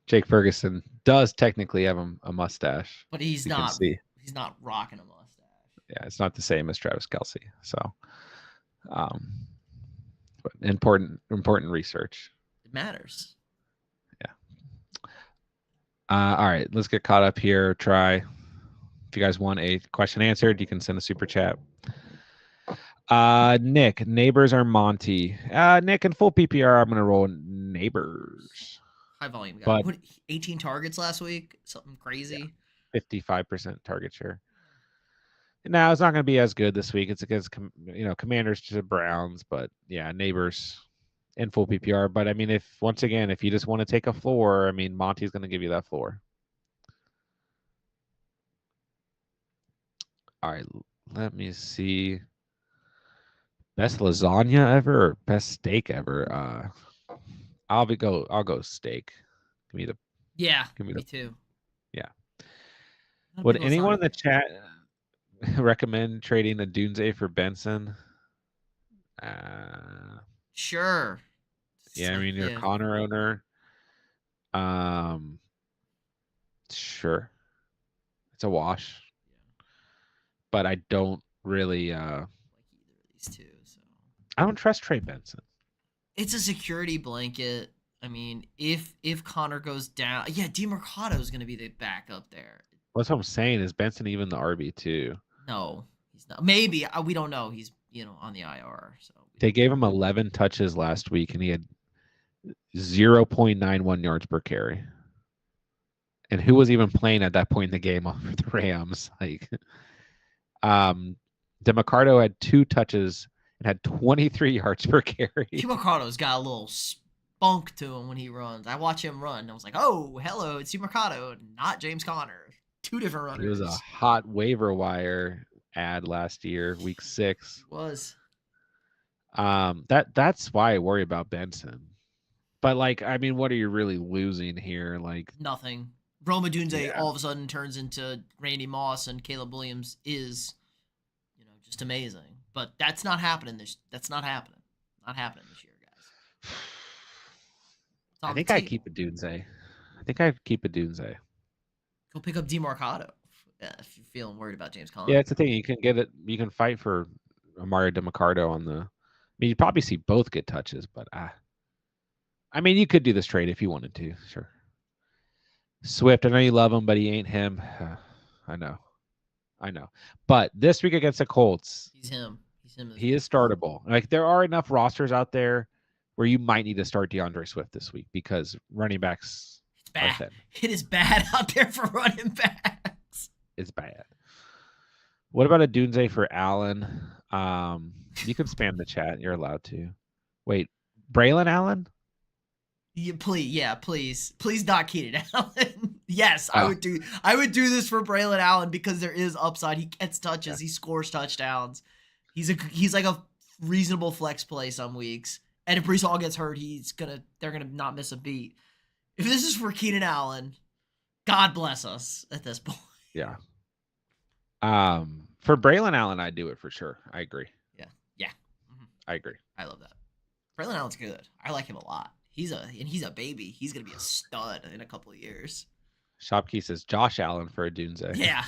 Jake Ferguson does technically have a mustache. But he's You can not. see. He's not rocking a mustache. Yeah, it's not the same as Travis Kelsey. So, um, but important research. It matters. Yeah. All right, let's get caught up here. Try. If you guys want a question answered, you can send a super chat. Nick, Neighbors are Monty. Nick, in full PPR, I'm gonna roll Neighbors. High volume guy. But What? 18 targets last week. Something crazy. Yeah, 55% target share. Now it's not going to be as good this week. It's against Commanders to the Browns, but yeah, Neighbors in full PPR. But I mean, if you just want to take a floor, I mean, Monty's going to give you that floor. All right, let me see. Best lasagna ever or best steak ever? I'll go steak. Give me the Me too. Yeah. Would anyone in the chat recommend trading the Dunze for Benson? Sure. Yeah, I mean, you're a Connor owner. Sure. It's a wash. But I don't really like either of these two, so I don't trust Trey Benson. it's a security blanket. I mean, if Connor goes down, yeah, DeMarcado is going to be the backup there. Well, that's what I'm saying. Is Benson even the RB2? No, he's not. Maybe we don't know. He's on the IR. So they gave him 11 touches last week, and he had 0.91 yards per carry. And who was even playing at that point in the game for the Rams? Like, DeMarcado had 2 touches and had 23 yards per carry. DeMarcado's got a little spunk to him when he runs. I watch him run, and I was like, oh, hello, it's DeMarcado, not James Conner. 2 different runners. He was a hot waiver wire ad last year, week 6. He was. That's why I worry about Benson. But like, I mean, what are you really losing here? Like nothing. Rome Odunze all of a sudden turns into Randy Moss, and Caleb Williams is, just amazing. But that's not happening. That's not happening. Not happening this year, guys. I think I keep a Dunze. Go pick up DeMarcado if you're feeling worried about James Conner. Yeah, it's the thing. You can get it. You can fight for Mario DeMarcado on the. I mean, you'd probably see both get touches, but I mean, you could do this trade if you wanted to. Sure. Swift, I know you love him, but he ain't him. I know. But this week against the Colts, he's him. He is startable. Like, there are enough rosters out there where you might need to start DeAndre Swift this week because running backs. It's bad. It is bad out there for running backs. It's bad. What about a Dunze for Allen? You can spam the chat. You're allowed to. Wait, Braylon Allen? Please not Keenan Allen. Yes, I would do this for Braylon Allen because there is upside. He gets touches, he scores touchdowns. He's like a reasonable flex play some weeks. And if Brees Hall gets hurt, they're gonna not miss a beat. If this is for Keenan Allen, God bless us at this point. Yeah. For Braylon Allen, I'd do it for sure. I agree. Yeah. Mm-hmm. I agree. I love that. Braylon Allen's good. I like him a lot. He's a baby. He's gonna be a stud in a couple of years. Shopkey says Josh Allen for a Dunze. Yeah.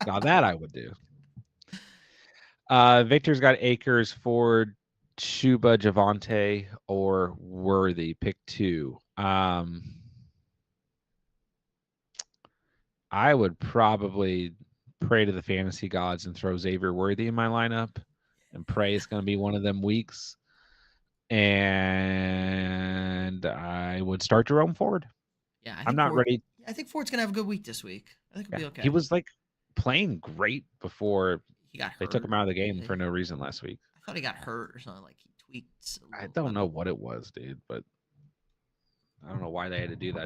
Now that I would do. Victor's got Akers, Ford, Chuba, Javante, or Worthy. Pick 2. I would probably pray to the fantasy gods and throw Xavier Worthy in my lineup and pray it's going to be one of them weeks. And I would start Jerome Ford. Yeah, I'm not ready. I think Ford's going to have a good week this week. I think he'll be okay. He was like playing great before He got they took hurt. him out of the game for no reason last week. I thought he got hurt or something. Like he tweaked. I don't know what it was, dude, but I don't know why they had to do that.